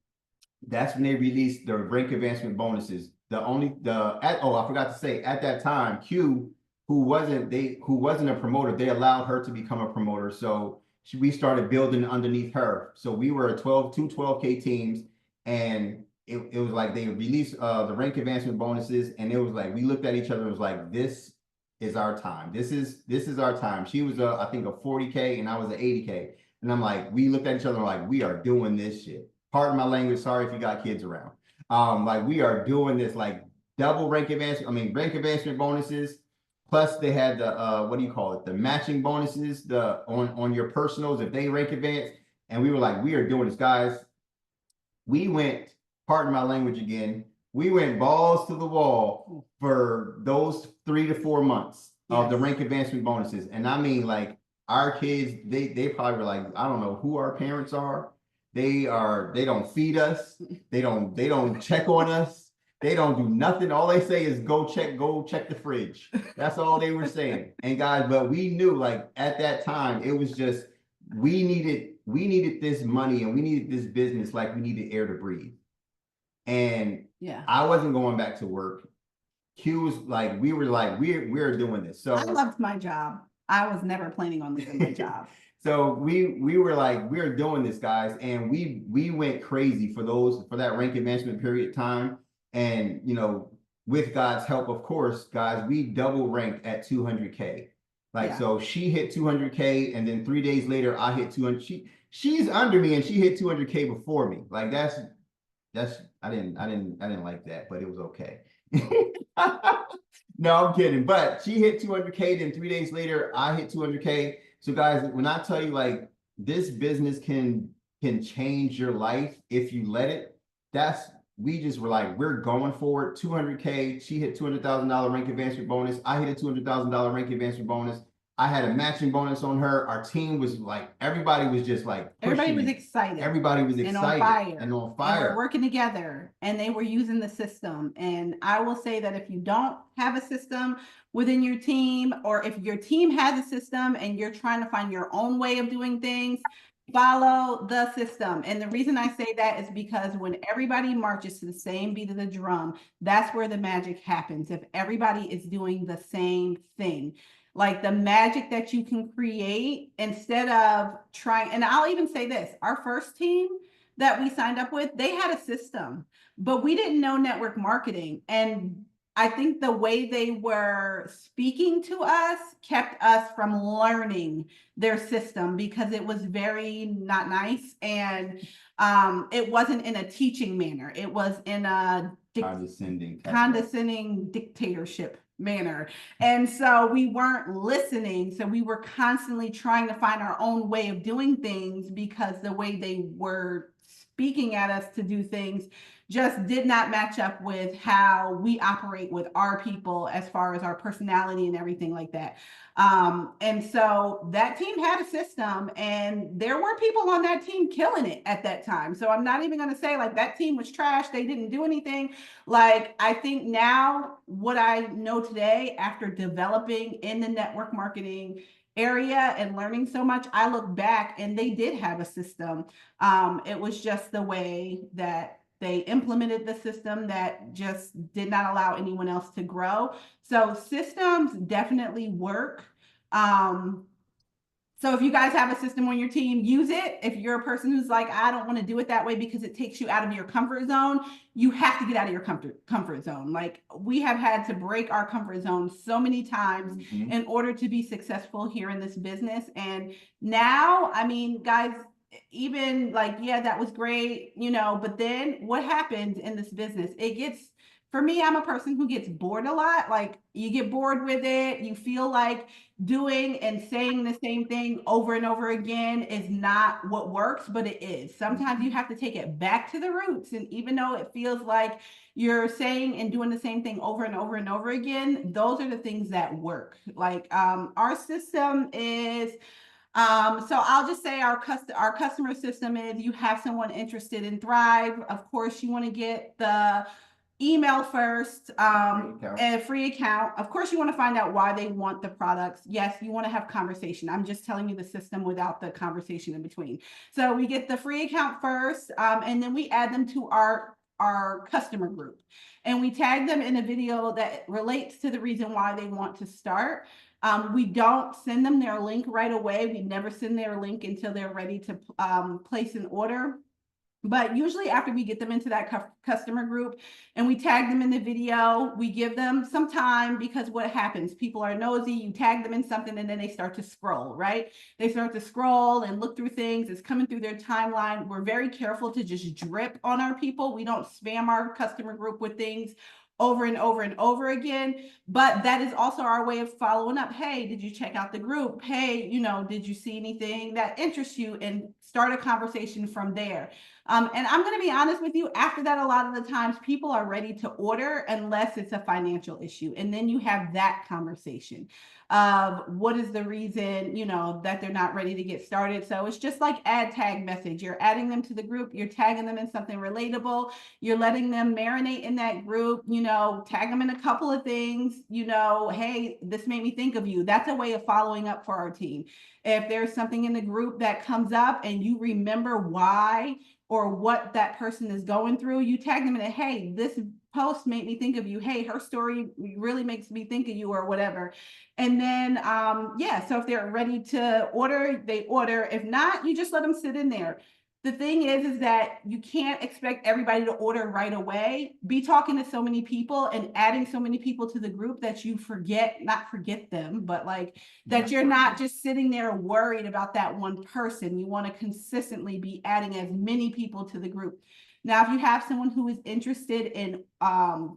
that's when they released the rank advancement bonuses. I forgot to say, at that time, Q, who wasn't a promoter, they allowed her to become a promoter. So we started building underneath her. So we were two 12K teams, and it was like they released the rank advancement bonuses, and it was like we looked at each other and was like, this is our time. This is our time. She was I think a 40K and I was an 80K. And I'm like, we looked at each other and like, we are doing this shit. Pardon my language, sorry if you got kids around. Like we are doing this, like double rank advancement bonuses. Plus they had the the matching bonuses, on your personals if they rank advance. And we were like, we are doing this, guys. We went, pardon my language again, we went balls to the wall for those 3 to 4 months of the rank advancement bonuses. And I mean, like our kids, they probably were like, I don't know who our parents are. They don't feed us. They don't check on us. They don't do nothing. All they say is go check the fridge. That's all they were saying. And guys, but we knew, like at that time, it was just, we needed this money and we needed this business like we needed air to breathe. And I wasn't going back to work. Q was like, we were like, we're doing this. So I loved my job. I was never planning on leaving my job. So we were like, we're doing this, guys. And we went crazy for that rank advancement period of time. And, with God's help, of course, guys, we double ranked at 200K. So she hit 200K, and then 3 days later, I hit 200. She's under me, and she hit 200K before me. Like that's I didn't like that, but it was okay. No, I'm kidding. But she hit 200K, then 3 days later, I hit 200K. So guys, when I tell you, like, this business can change your life if you let it, we just were like, we're going for it. 200K. She hit $200,000 rank advancement bonus. I hit a $200,000 rank advancement bonus. I had a matching bonus on her. Our team was like, everybody was just like, everybody was excited. Everybody was excited and on fire. And we're working together, and they were using the system. And I will say that if you don't have a system within your team, or if your team has a system and you're trying to find your own way of doing things, follow the system. And the reason I say that is because when everybody marches to the same beat of the drum, that's where the magic happens. If everybody is doing the same thing. like the magic that you can create instead of trying. And I'll even say this, our first team that we signed up with, they had a system, but we didn't know network marketing. And I think the way they were speaking to us kept us from learning their system because it was very not nice. And it wasn't in a teaching manner. It was in a condescending dictatorship manner. And so we weren't listening. So we were constantly trying to find our own way of doing things because the way they were speaking at us to do things just did not match up with how we operate with our people as far as our personality and everything like that. And so that team had a system, and there were people on that team killing it at that time. So I'm not even going to say like that team was trash, they didn't do anything. Like, I think now what I know today after developing in the network marketing area and learning so much, I look back and they did have a system. It was just the way that they implemented the system that just did not allow anyone else to grow. So systems definitely work. So if you guys have a system on your team, use it. If you're a person who's like, I don't want to do it that way because it takes you out of your comfort zone, you have to get out of your comfort zone. Like, we have had to break our comfort zone so many times in order to be successful here in this business. And now, I mean, guys, even like, yeah, that was great, you know, but then what happens in this business? It gets, for me, I'm a person who gets bored a lot. Like, you get bored with it. You feel like doing and saying the same thing over and over again is not what works, but it is. Sometimes you have to take it back to the roots. And even though it feels like you're saying and doing the same thing over and over and over again, those are the things that work. Like, our system is, so I'll just say our customer system is, you have someone interested in Thrive. Of course, you want to get the email first, a free account. Of course, you want to find out why they want the products. Yes, you want to have conversation. I'm just telling you the system without the conversation in between. So we get the free account first, and then we add them to our customer group, and we tag them in a video that relates to the reason why they want to start. We don't send them their link right away. We never send their link until they're ready to place an order. But usually after we get them into that customer group and we tag them in the video, we give them some time, because what happens, people are nosy, you tag them in something and then they start to scroll, right? They start to scroll and look through things. It's coming through their timeline. We're very careful to just drip on our people. We don't spam our customer group with things over and over and over again. But that is also our way of following up. Hey, did you check out the group? Hey, you know, did you see anything that interests you? And start a conversation from there. And I'm going to be honest with you, after that, a lot of the times people are ready to order unless it's a financial issue. And then you have that conversation of what is the reason, you know, that they're not ready to get started. So it's just like add tag message. You're adding them to the group. You're tagging them in something relatable. You're letting them marinate in that group, you know, tag them in a couple of things, you know, hey, this made me think of you. That's a way of following up for our team. If there's something in the group that comes up and you remember why or what that person is going through, you tag them in it. Hey, this post made me think of you. Hey, her story really makes me think of you, or whatever. And then, yeah, so if they're ready to order, they order. If not, you just let them sit in there. The thing is that you can't expect everybody to order right away. Be talking to so many people and adding so many people to the group that you not forget them, but like that you're not just sitting there worried about that one person. You want to consistently be adding as many people to the group. Now, if you have someone who is interested in,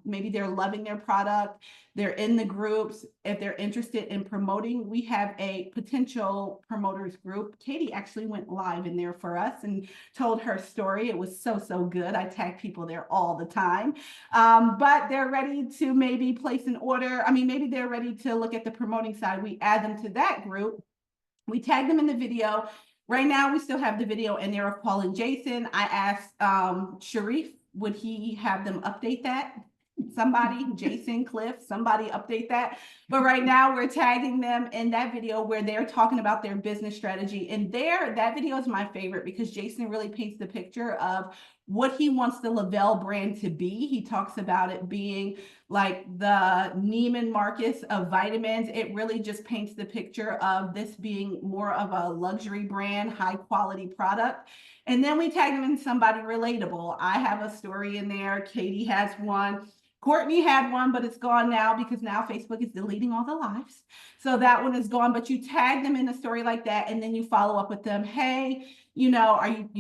maybe they're loving their product, they're in the groups, if they're interested in promoting, we have a potential promoters group. Katie actually went live in there for us and told her story. It was so, so good. I tag people there all the time. But they're ready to maybe place an order. I mean, maybe they're ready to look at the promoting side. We add them to that group. We tag them in the video. Right now, we still have the video in there of Paul and Jason. I asked Sharif, would he have them update that? somebody, Jason, Cliff, somebody update that. But right now we're tagging them in that video where they're talking about their business strategy. And that video is my favorite because Jason really paints the picture of what he wants the Lavelle brand to be. He talks about it being like the Neiman Marcus of vitamins. It really just paints the picture of this being more of a luxury brand, high quality product. And then we tag them in somebody relatable. I have a story in there. Katie has one. Courtney had one, but it's gone now because now Facebook is deleting all the lives. So that one is gone, but you tag them in a story like that. And then you follow up with them. Hey, you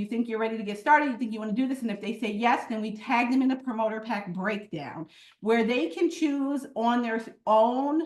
think you're ready to get started? You think you want to do this? And if they say yes, then we tag them in a promoter pack breakdown where they can choose on their own,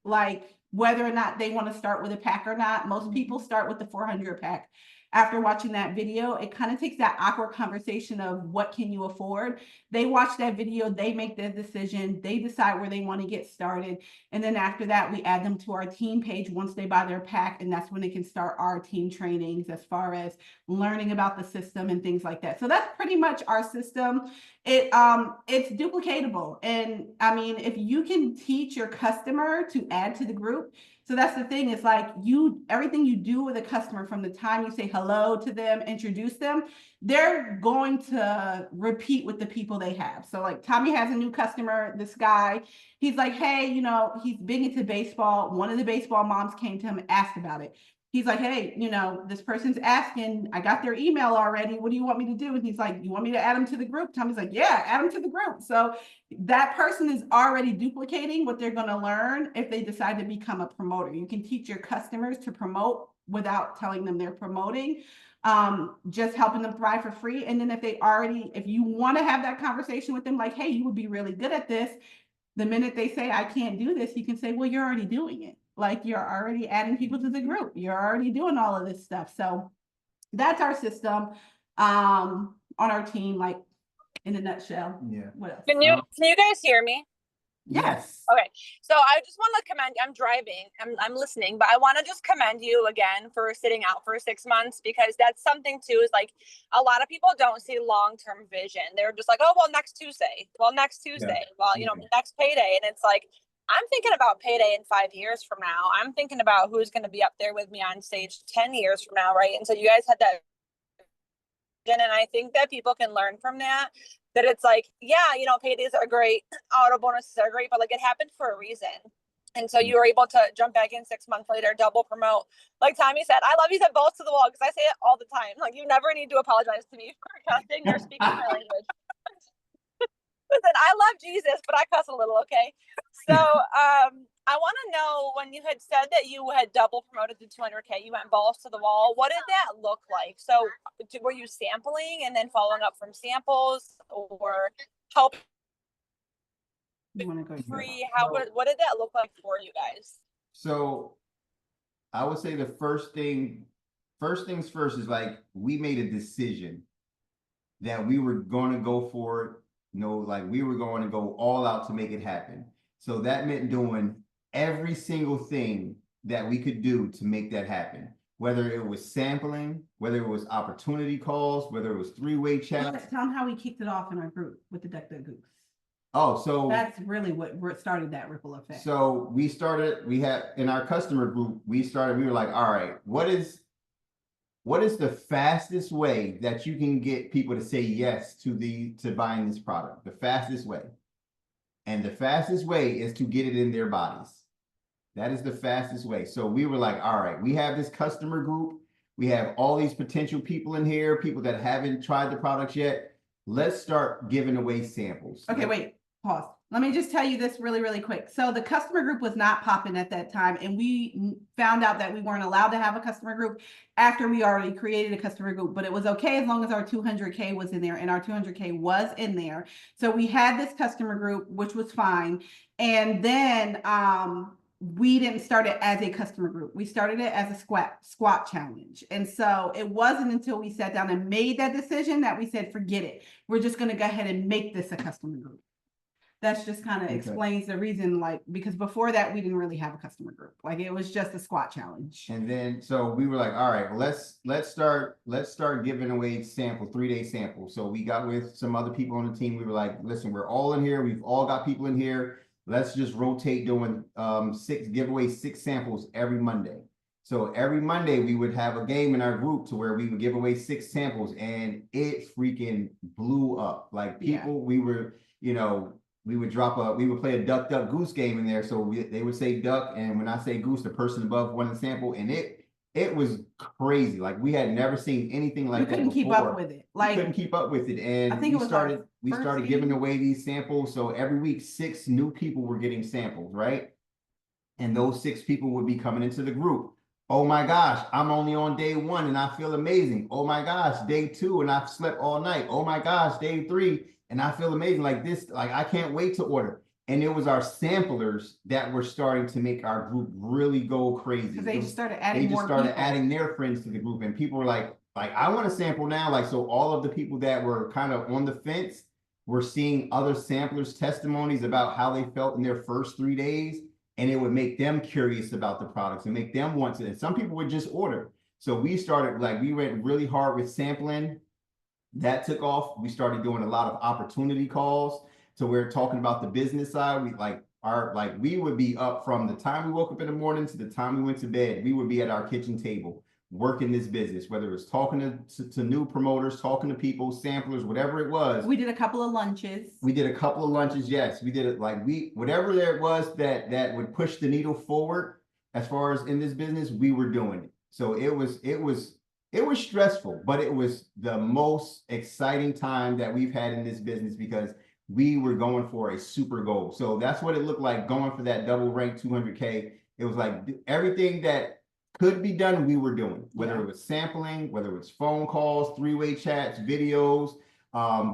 like whether or not they want to start with a pack or not. Most people start with the 400 pack. After watching that video, it kind of takes that awkward conversation of what can you afford? They watch that video, they make their decision, they decide where they want to get started. And then after that, we add them to our team page once they buy their pack. And that's when they can start our team trainings as far as learning about the system and things like that. So that's pretty much our system. It's duplicatable. And I mean, if you can teach your customer to add to the group, so that's the thing. It's like everything you do with a customer from the time you say hello to them, introduce them, they're going to repeat with the people they have. So like Tommy has a new customer, this guy, he's like, hey, he's big into baseball. One of the baseball moms came to him and asked about it. He's like, hey, this person's asking, I got their email already. What do you want me to do? And he's like, you want me to add them to the group? Tommy's like, yeah, add them to the group. So that person is already duplicating what they're going to learn if they decide to become a promoter. You can teach your customers to promote without telling them they're promoting, just helping them thrive for free. And then if you want to have that conversation with them, like, hey, you would be really good at this. The minute they say, I can't do this, you can say, well, you're already doing it. Like you're already adding people to the group. You're already doing all of this stuff. So that's our system on our team, like in a nutshell. Yeah. What else? Can you guys hear me? Yes. Okay. So I just want to commend, I'm driving, I'm listening, but I want to just commend you again for sitting out for 6 months, because that's something too, is like a lot of people don't see long-term vision. They're just like, oh, well, next Tuesday, next payday. And it's like, I'm thinking about payday in 5 years from now. I'm thinking about who's going to be up there with me on stage 10 years from now. Right. And so you guys had that. And I think that people can learn from that it's like, yeah, paydays are great. Auto bonuses are great, but like it happened for a reason. And so you were able to jump back in 6 months later, double promote. Like Tommy said, I love you said balls to the wall, because I say it all the time. Like you never need to apologize to me for cussing or speaking my language. Listen, I love Jesus, but I cuss a little, okay? So I want to know, when you had said that you had double promoted to 200K, you went balls to the wall. What did that look like? So were you sampling and then following up from samples, or help free? What did that look like for you guys? So I would say the first things first is like, we made a decision that we were going to go for it. We were going to go all out to make it happen. So that meant doing every single thing that we could do to make that happen. Whether it was sampling, whether it was opportunity calls, whether it was three-way chats. Tell them how we kicked it off in our group with the Duck Goose. Oh, so that's really what started that ripple effect. So we had in our customer group, we were like, all right, what is the fastest way that you can get people to say yes to buying this product? The fastest way. And the fastest way is to get it in their bodies. That is the fastest way. So we were like, all right, we have this customer group. We have all these potential people in here, people that haven't tried the products yet. Let's start giving away samples. Okay, wait, pause. Let me just tell you this really, really quick. So the customer group was not popping at that time. And we found out that we weren't allowed to have a customer group after we already created a customer group, but it was okay as long as our 200K was in there, and our 200K was in there. So we had this customer group, which was fine. And then we didn't start it as a customer group. We started it as a squat challenge. And so it wasn't until we sat down and made that decision that we said, forget it. We're just going to go ahead and make this a customer group. That's just kind of explains the reason, like, because before that we didn't really have a customer group. Like it was just a squat challenge. And then so we were like, all right, well, let's start giving away 3-day samples. So we got with some other people on the team. We were like, listen, we're all in here. We've all got people in here. Let's just rotate doing give away 6 samples every Monday. So every Monday we would have a game in our group to where we would give away 6 samples, and it freaking blew up. Like people, we were, we would play a duck, duck, goose game in there. So they would say duck, and when I say goose, the person above won the sample, and it was crazy. Like we had never seen anything like that before. Keep up with it. Like we couldn't keep up with it, and I think we started giving away these samples. So every week, 6 new people were getting samples, right? And those 6 people would be coming into the group. Oh my gosh, I'm only on day 1 and I feel amazing. Oh my gosh, day 2 and I've slept all night. Oh my gosh, day 3 and I feel amazing. Like this, like I can't wait to order. And it was our samplers that were starting to make our group really go crazy. Because they just started adding their friends to the group, and people were like I want to sample now. Like, so all of the people that were kind of on the fence were seeing other samplers' testimonies about how they felt in their first 3 days. And it would make them curious about the products and make them want to. And some people would just order. So we went really hard with sampling. That took off. We started doing a lot of opportunity calls. So we're talking about the business side. We would be up from the time we woke up in the morning to the time we went to bed. We would be at our kitchen table working this business, whether it was talking to new promoters, talking to people, samplers, whatever it was. We did a couple of lunches. Yes, we did it. Whatever there was that would push the needle forward as far as in this business, we were doing it. So it was stressful, but it was the most exciting time that we've had in this business because we were going for a super goal. So that's what it looked like going for that double rank 200K. It was like everything that could be done, we were doing, whether it was sampling, whether it was phone calls, 3-way chats, videos,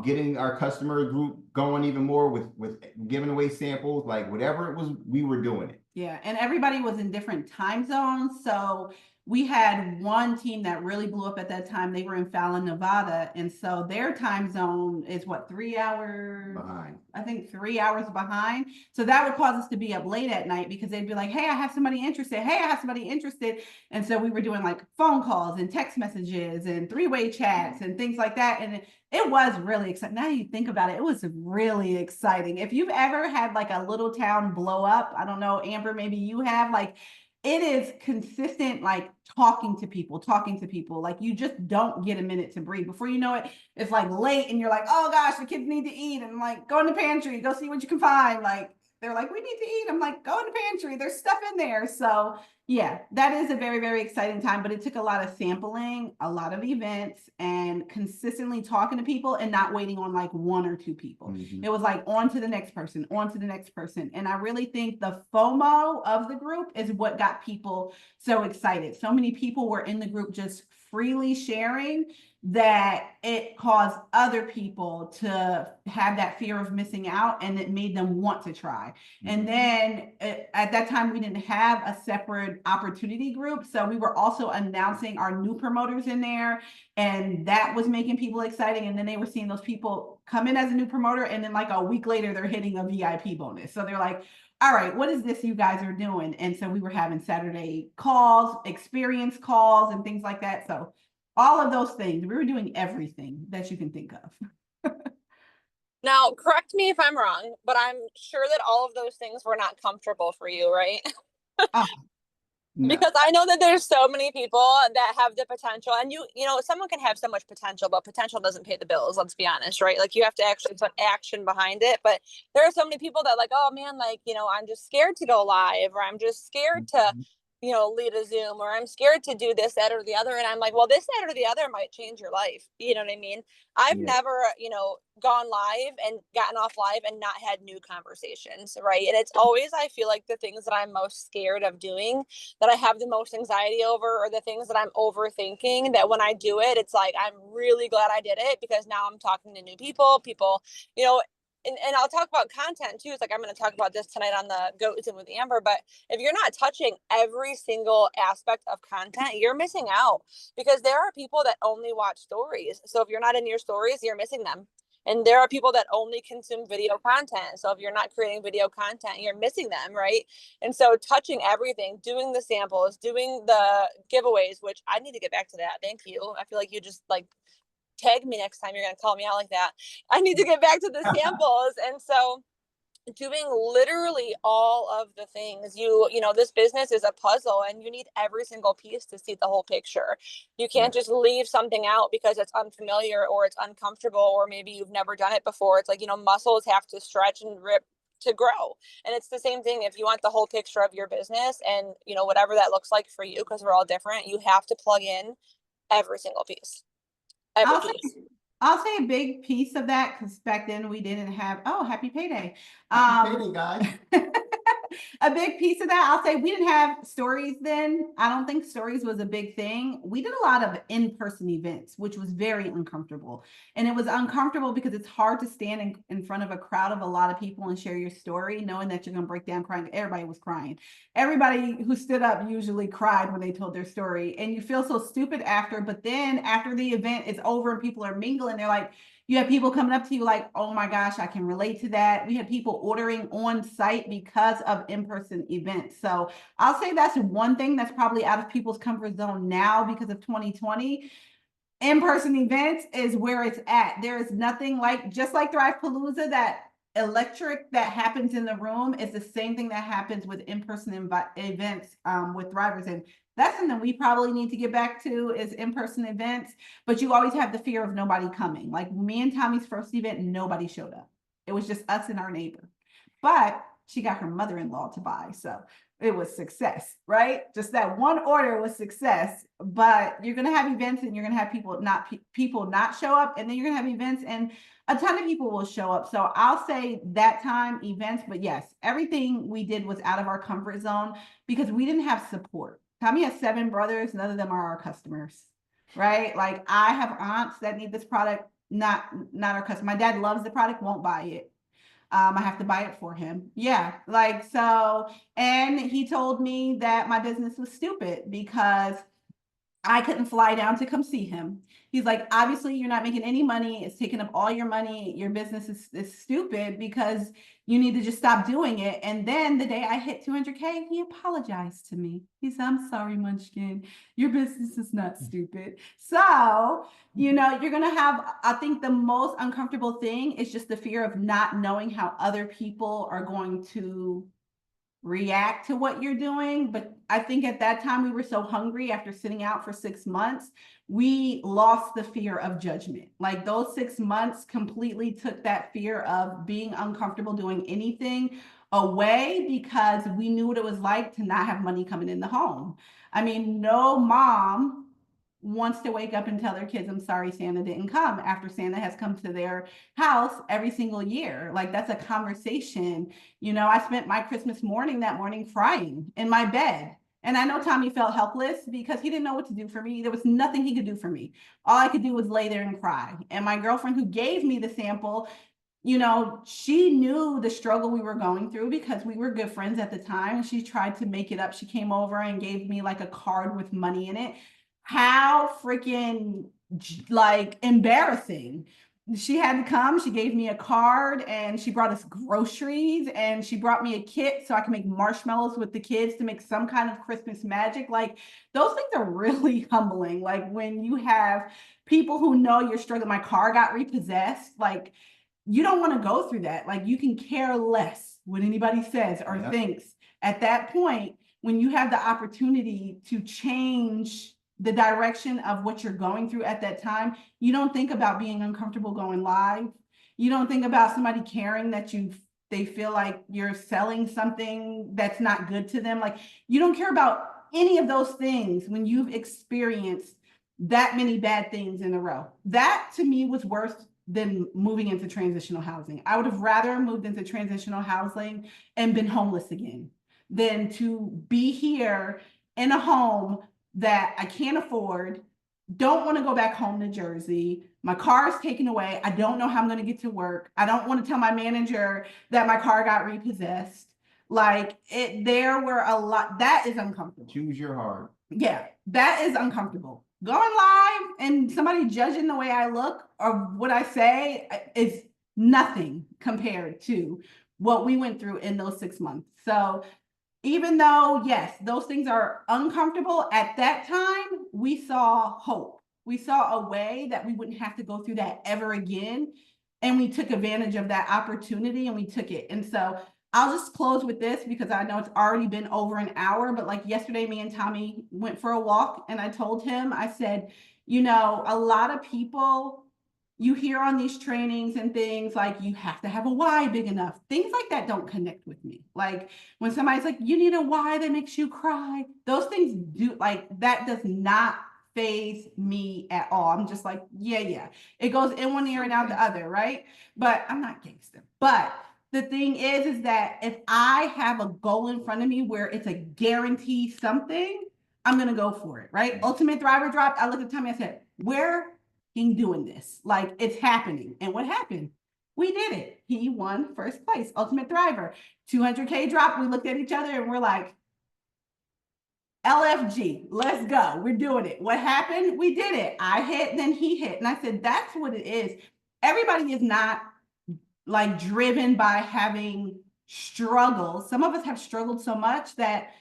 getting our customer group going even more with giving away samples, like whatever it was, we were doing it. Yeah, and everybody was in different time zones. So we had one team that really blew up at that time. They were in Fallon, Nevada. And so their time zone is 3 hours behind. I think 3 hours behind. So that would cause us to be up late at night because they'd be like, hey, I have somebody interested. Hey, I have somebody interested. And so we were doing like phone calls and text messages and 3-way chats and things like that. And it was really exciting. Now you think about it, it was really exciting. If you've ever had like a little town blow up, I don't know, Amber, maybe you have, like, it is consistent, like talking to people, like you just don't get a minute to breathe. Before you know it, it's like late and you're like, oh gosh, the kids need to eat. And I'm like, go in the pantry, go see what you can find. Like, they're like, we need to eat. I'm like, go in the pantry, there's stuff in there. So yeah, that is a very, very exciting time, but it took a lot of sampling, a lot of events, and consistently talking to people and not waiting on like 1 or 2 people. Mm-hmm. It was like on to the next person. And I really think the FOMO of the group is what got people so excited. So many people were in the group just freely sharing that it caused other people to have that fear of missing out, and it made them want to try. Mm-hmm. And then at that time, we didn't have a separate opportunity group. So we were also announcing our new promoters in there, and that was making people exciting. And then they were seeing those people come in as a new promoter, and then like a week later, they're hitting a VIP bonus. So they're like, all right, what is this you guys are doing? And so we were having Saturday calls, experience calls, and things like that. So all of those things, we were doing everything that you can think of. Now, correct me if I'm wrong, but I'm sure that all of those things were not comfortable for you, right? No. Because I know that there's so many people that have the potential, and you know, someone can have so much potential, but potential doesn't pay the bills. Let's be honest, right? Like you have to actually put action behind it. But there are so many people that like, oh man, like, you know, I'm just scared to go live, or I'm just scared to, you know, lead a Zoom, or I'm scared to do this, that, or the other. And I'm like, well, this, that, or the other might change your life. You know what I mean? I've never, you know, gone live and gotten off live and not had new conversations, right? And it's always, I feel like, the things that I'm most scared of doing, that I have the most anxiety over, or the things that I'm overthinking, that when I do it, it's like, I'm really glad I did it, because now I'm talking to new people, you know. And I'll talk about content too. It's like, I'm going to talk about this tonight on the Goats In with Amber, but if you're not touching every single aspect of content, you're missing out, because there are people that only watch stories. So if you're not in your stories, you're missing them. And there are people that only consume video content. So if you're not creating video content, you're missing them, right? And so touching everything, doing the samples, doing the giveaways, which I need to get back to that. Thank you. I feel like you just like tag me next time you're going to call me out like that. I need to get back to the samples. And so doing literally all of the things, this business is a puzzle and you need every single piece to see the whole picture. You can't just leave something out because it's unfamiliar or it's uncomfortable, or maybe you've never done it before. It's like, muscles have to stretch and rip to grow. And it's the same thing if you want the whole picture of your business and, whatever that looks like for you, because we're all different, you have to plug in every single piece. I'll say a big piece of that, because back then we didn't have, happy payday. Happy payday, guys. A big piece of that, I'll say we didn't have stories then. I don't think stories was a big thing. We did a lot of in-person events, which was very uncomfortable. And it was uncomfortable because it's hard to stand in front of a crowd of a lot of people and share your story, knowing that you're going to break down crying. Everybody was crying. Everybody who stood up usually cried when they told their story. And you feel so stupid after, but then after the event is over and people are mingling, they're like, you have people coming up to you like, oh my gosh, I can relate to that. We have people ordering on site because of in-person events. So I'll say that's one thing that's probably out of people's comfort zone now because of 2020. In-person events is where it's at. There is nothing like, just like Thrive-Palooza, that electric that happens in the room is the same thing that happens with in-person events with Thrivers. And that's something we probably need to get back to, is in-person events, but you always have the fear of nobody coming. Like me and Tommy's first event, nobody showed up. It was just us and our neighbor, but she got her mother-in-law to buy. So it was success, right? Just that one order was success. But you're going to have events and you're going to have people not show up, and then you're going to have events and a ton of people will show up. So I'll say that time events, but yes, everything we did was out of our comfort zone because we didn't have support. Tommy has 7 brothers. None of them are our customers, right? Like I have aunts that need this product, not our customer. My dad loves the product, won't buy it. I have to buy it for him. Yeah, like so. And he told me that my business was stupid because I couldn't fly down to come see him. He's like, obviously, you're not making any money. It's taking up all your money. Your business is stupid because you need to just stop doing it. And then the day I hit 200K, he apologized to me. He said, I'm sorry, Munchkin. Your business is not stupid. So, you're going to have, I think the most uncomfortable thing is just the fear of not knowing how other people are going to react to what you're doing. But I think at that time we were so hungry after sitting out for 6 months, we lost the fear of judgment. Like those 6 months completely took that fear of being uncomfortable doing anything away because we knew what it was like to not have money coming in the home. I mean, no mom wants to wake up and tell their kids, I'm sorry, Santa didn't come, after Santa has come to their house every single year. Like that's a conversation. I spent my Christmas morning that morning crying in my bed. And I know Tommy felt helpless because he didn't know what to do for me. There was nothing he could do for me. All I could do was lay there and cry. And my girlfriend who gave me the sample, she knew the struggle we were going through because we were good friends at the time. She tried to make it up. She came over and gave me like a card with money in it. How freaking like embarrassing. She had to come. She gave me a card and she brought us groceries and she brought me a kit so I can make marshmallows with the kids to make some kind of Christmas magic. Like those things are really humbling. Like when you have people who know you're struggling. My car got repossessed. Like you don't want to go through that. Like you can care less what anybody says or thinks at that point when you have the opportunity to change the direction of what you're going through at that time. You don't think about being uncomfortable going live. You don't think about somebody caring that they feel like you're selling something that's not good to them. Like you don't care about any of those things when you've experienced that many bad things in a row. That to me was worse than moving into transitional housing. I would have rather moved into transitional housing and been homeless again than to be here in a home that I can't afford, don't want to go back home to Jersey. My car is taken away. I don't know how I'm going to get to work. I don't want to tell my manager that my car got repossessed. Like there were a lot, that is uncomfortable. Choose your heart. Yeah, that is uncomfortable. going live and somebody judging the way I look or what I say is nothing compared to what we went through in those 6 months. So even though, yes, those things are uncomfortable at that time, we saw hope. We saw a way that we wouldn't have to go through that ever again. And we took advantage of that opportunity and we took it. And so I'll just close with this because I know it's already been over an hour, but like yesterday, me and Tommy went for a walk and I told him, I said, you know, a lot of people you hear on these trainings and things like you have to have a why big enough. Things like that don't connect with me. Like when somebody's like, you need a why that makes you cry, those things do, like that does not phase me at all. I'm just like, yeah. It goes in one ear and out the other, right? But I'm not gangster. But the thing is that if I have a goal in front of me where it's a guarantee something, I'm gonna go for it, right? Ultimate Thriver dropped. I looked at Tommy, I said, where doing this? Like it's happening. And what happened? We did it. He won first place, Ultimate Thriver. 200K drop. We looked at each other and we're like, LFG, let's go. We're doing it. What happened? We did it. I hit, then he hit. And I said, that's what it is. Everybody is not like driven by having struggles. Some of us have struggled so much that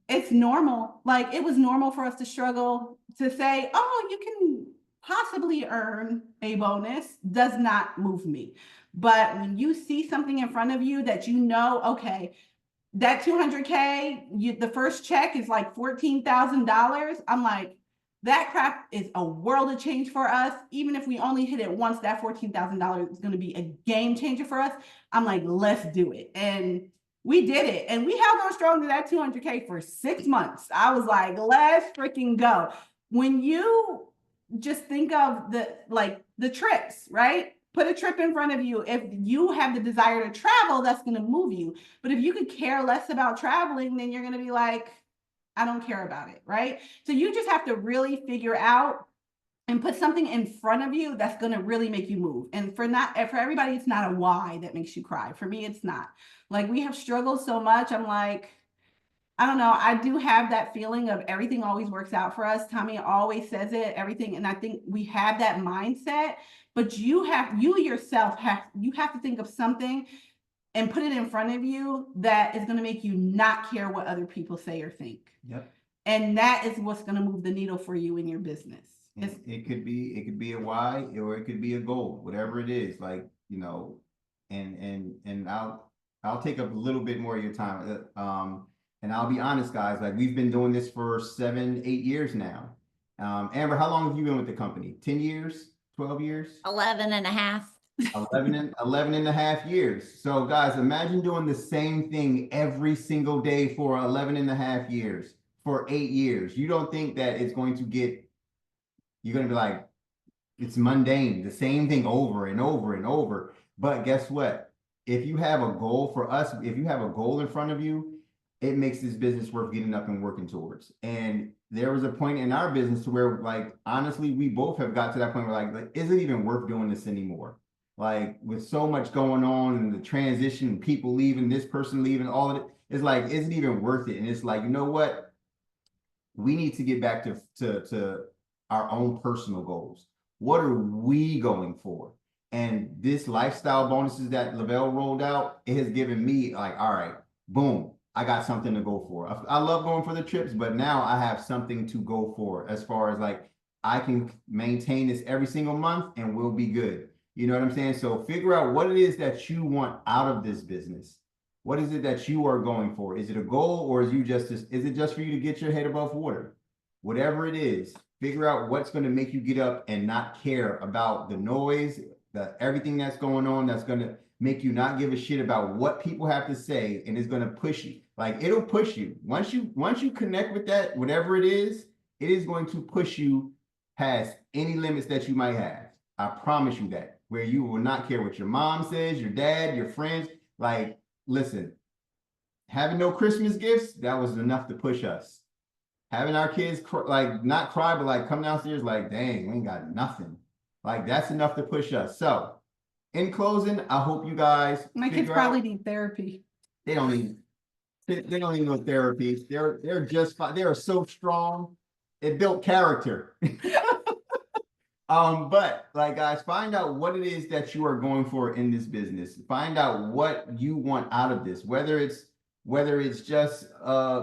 it's normal. Like it was normal for us to struggle to say, oh, you can possibly earn a bonus does not move me. But when you see something in front of you that you know, okay, that 200K, the first check is like $14,000. I'm like, that crap is a world of change for us. Even if we only hit it once, that $14,000 is going to be a game changer for us. I'm like, let's do it. And we did it. And we held on strong to that 200K for 6 months. I was like, let's freaking go. When you just think of the trips, right? Put a trip in front of you. If you have the desire to travel, that's going to move you. But if you could care less about traveling, then you're going to be like, I don't care about it, right? So you just have to really figure out and put something in front of you that's going to really make you move. And for everybody, it's not a why that makes you cry. For me, it's not. Like we have struggled so much. I'm like, I don't know. I do have that feeling of everything always works out for us. Tommy always says it, everything. And I think we have that mindset, but you yourself have to think of something and put it in front of you that is going to make you not care what other people say or think. Yep. And that is what's going to move the needle for you in your business. It could be a why or it could be a goal, whatever it is. Like, you know, and I'll take up a little bit more of your time. And I'll be honest, guys, like we've been doing this for 7, 8 years now. Amber, how long have you been with the company? 10 years, 12 years? 11 and a half. 11 and a half years. So guys, imagine doing the same thing every single day for 11 and a half years, for 8 years. You don't think that it's going to you're going to be like, it's mundane, the same thing over and over and over. But guess what? If you have a goal for us, if you have a goal in front of you, it makes this business worth getting up and working towards. And there was a point in our business to where, like, honestly, we both have got to that point where like, is it even worth doing this anymore? Like with so much going on and the transition, people leaving, this person leaving, all of it, it's like, is it even worth it? And it's like, you know what? We need to get back to our own personal goals. What are we going for? And this lifestyle bonuses that Lavelle rolled out, it has given me like, all right, boom, I got something to go for. I love going for the trips, but now I have something to go for as far as like, I can maintain this every single month and we'll be good. You know what I'm saying? So figure out what it is that you want out of this business. What is it that you are going for? Is it a goal or is it just for you to get your head above water? Whatever it is, figure out what's going to make you get up and not care about the noise, everything that's going on, that's going to make you not give a shit about what people have to say, and it's going to push you. Like it'll push you. Once you connect with that, whatever it is going to push you past any limits that you might have. I promise you that, where you will not care what your mom says, your dad, your friends. Like, listen, having no Christmas gifts, that was enough to push us. Having our kids like not cry, but like come downstairs like, dang, we ain't got nothing. Like that's enough to push us. So in closing, I hope you guys. My kids probably need therapy. They don't need no therapy. They're just fine. They are so strong. it built character. But like guys, find out what it is that you are going for in this business. Find out what you want out of this, whether it's just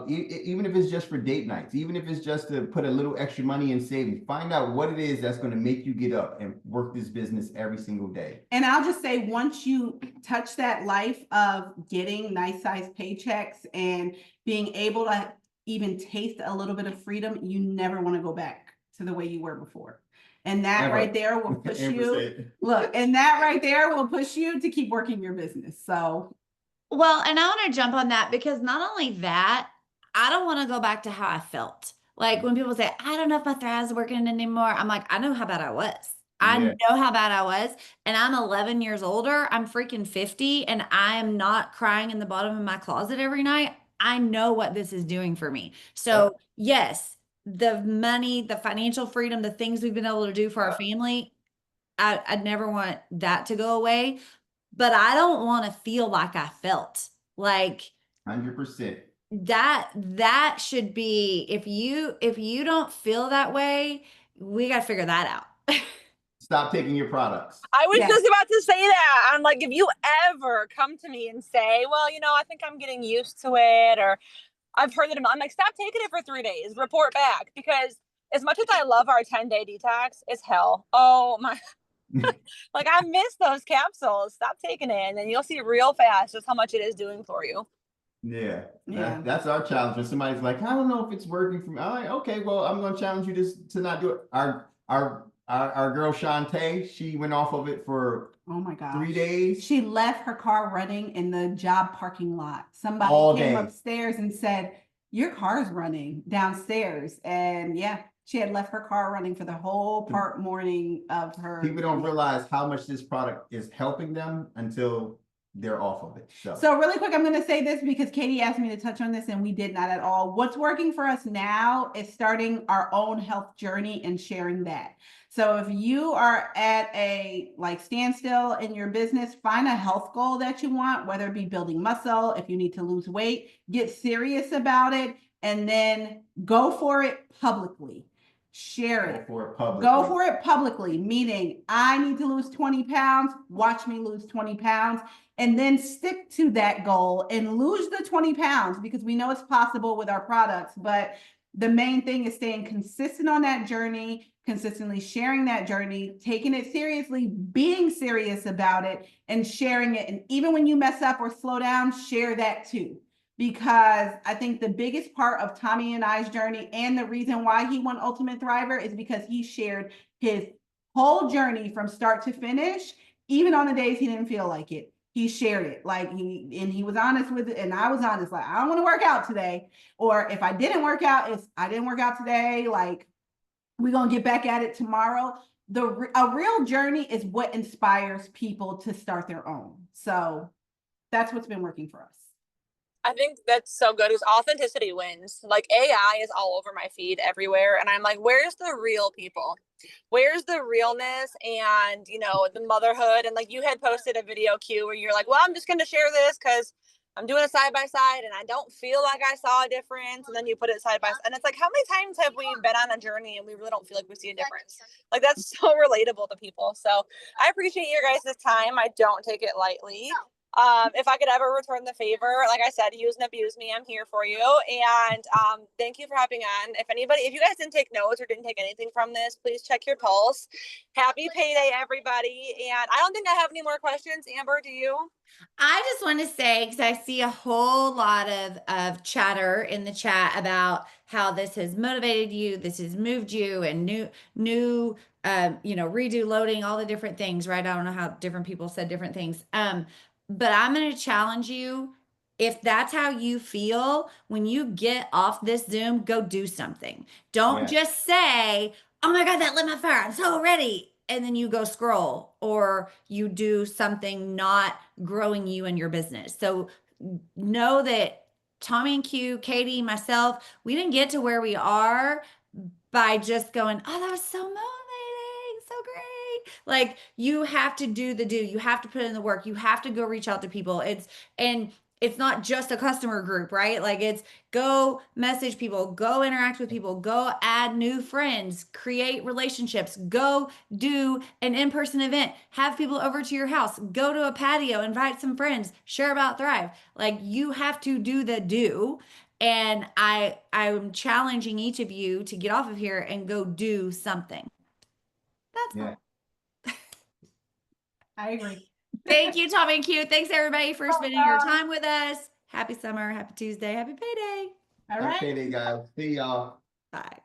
even if it's just for date nights, even if it's just to put a little extra money in savings. Find out what it is that's going to make you get up and work this business every single day. And I'll just say, once you touch that life of getting nice sized paychecks and being able to even taste a little bit of freedom, you never want to go back to the way you were before. And that Ever. right there will push Amber you. said. Look, and that right there will push you to keep working your business. So, Well, and I want to jump on that because not only that, I don't want to go back to how I felt. Like when people say, I don't know if my Thrive's working anymore. I'm like, I know how bad I was. I Yeah. know how bad I was. And I'm 11 years older. I'm freaking 50 and I am not crying in the bottom of my closet every night. I know what this is doing for me. So yes, the money, the financial freedom, the things we've been able to do for our family, I'd never want that to go away. But I don't want to feel like I felt. Like 100%. that should be, if you don't feel that way, we got to figure that out. Stop taking your products. I was Yes. just about to say that. I'm like, if you ever come to me and say, well, you know, I think I'm getting used to it, or I've heard that I'm like, stop taking it for 3 days, report back. Because as much as I love our 10-day detox, it's hell. Oh my, like I miss those capsules. Stop taking it, and then you'll see real fast just how much it is doing for you. Yeah, Yeah. that's our challenge. When somebody's like, I don't know if it's working for me. I'm like, okay, well, I'm going to challenge you to not do it. Our girl Shantae, she went off of it for oh my gosh. 3 days. She left her car running in the job parking lot. Somebody All came day. upstairs and said, your car's running downstairs. And yeah, she had left her car running for the whole morning of her. People don't realize how much this product is helping them until they're off of it. So really quick, I'm going to say this because Katie asked me to touch on this and we did not at all. What's working for us now is starting our own health journey and sharing that. So if you are at a standstill in your business, find a health goal that you want, whether it be building muscle, if you need to lose weight, get serious about it, and then go for it publicly. Share it. Go for it publicly, meaning I need to lose 20 pounds. Watch me lose 20 pounds. And then stick to that goal and lose the 20 pounds because we know it's possible with our products. But the main thing is staying consistent on that journey, consistently sharing that journey, taking it seriously, being serious about it, and sharing it. And even when you mess up or slow down, share that too. Because I think the biggest part of Tommy and I's journey and the reason why he won Ultimate Thriver is because he shared his whole journey from start to finish, even on the days he didn't feel like it. He shared it, he was honest with it, and I was honest, like, I don't want to work out today, or if I didn't work out, I didn't work out today, like, we're gonna get back at it tomorrow. A real journey is what inspires people to start their own. So that's what's been working for us. I think that's so good because authenticity wins. Like AI is all over my feed everywhere. And I'm like, where's the real people? Where's the realness and, you know, the motherhood? And like you had posted a video, Q, where you're like, well, I'm just going to share this because I'm doing a side by side and I don't feel like I saw a difference. And then you put it side by side. And it's like, how many times have we been on a journey and we really don't feel like we see a difference? Like that's so relatable to people. So I appreciate your guys' time. I don't take it lightly. If I could ever return the favor, like I said, use and abuse me, I'm here for you. And thank you for hopping on. If you guys didn't take notes or didn't take anything from this, please check your pulse. Happy payday, everybody. And I don't think I have any more questions. Amber, do you? I just want to say, because I see a whole lot of chatter in the chat about how this has motivated you, this has moved you, and new redo loading, all the different things, right? I don't know how different people said different things. But I'm going to challenge you. If that's how you feel, when you get off this Zoom, go do something. Don't just say, oh my God, that lit my fire. I'm so ready. And then you go scroll or you do something not growing you and your business. So know that Tommy and Q, Katie, myself, we didn't get to where we are by just going, oh, that was so motivating, so great. Like you have to do. You have to put in the work. You have to go reach out to people. And it's not just a customer group, right? Like it's go message people, go interact with people, go add new friends, create relationships, go do an in-person event, have people over to your house, go to a patio, invite some friends, share about Thrive. Like you have to do the do. And I'm challenging each of you to get off of here and go do something. That's Yeah. all. I agree. Thank you, Tommy and Q. Thanks everybody for spending your Welcome. time with us. Happy summer, happy Tuesday, happy payday. All Happy right. payday, guys. See y'all. Bye.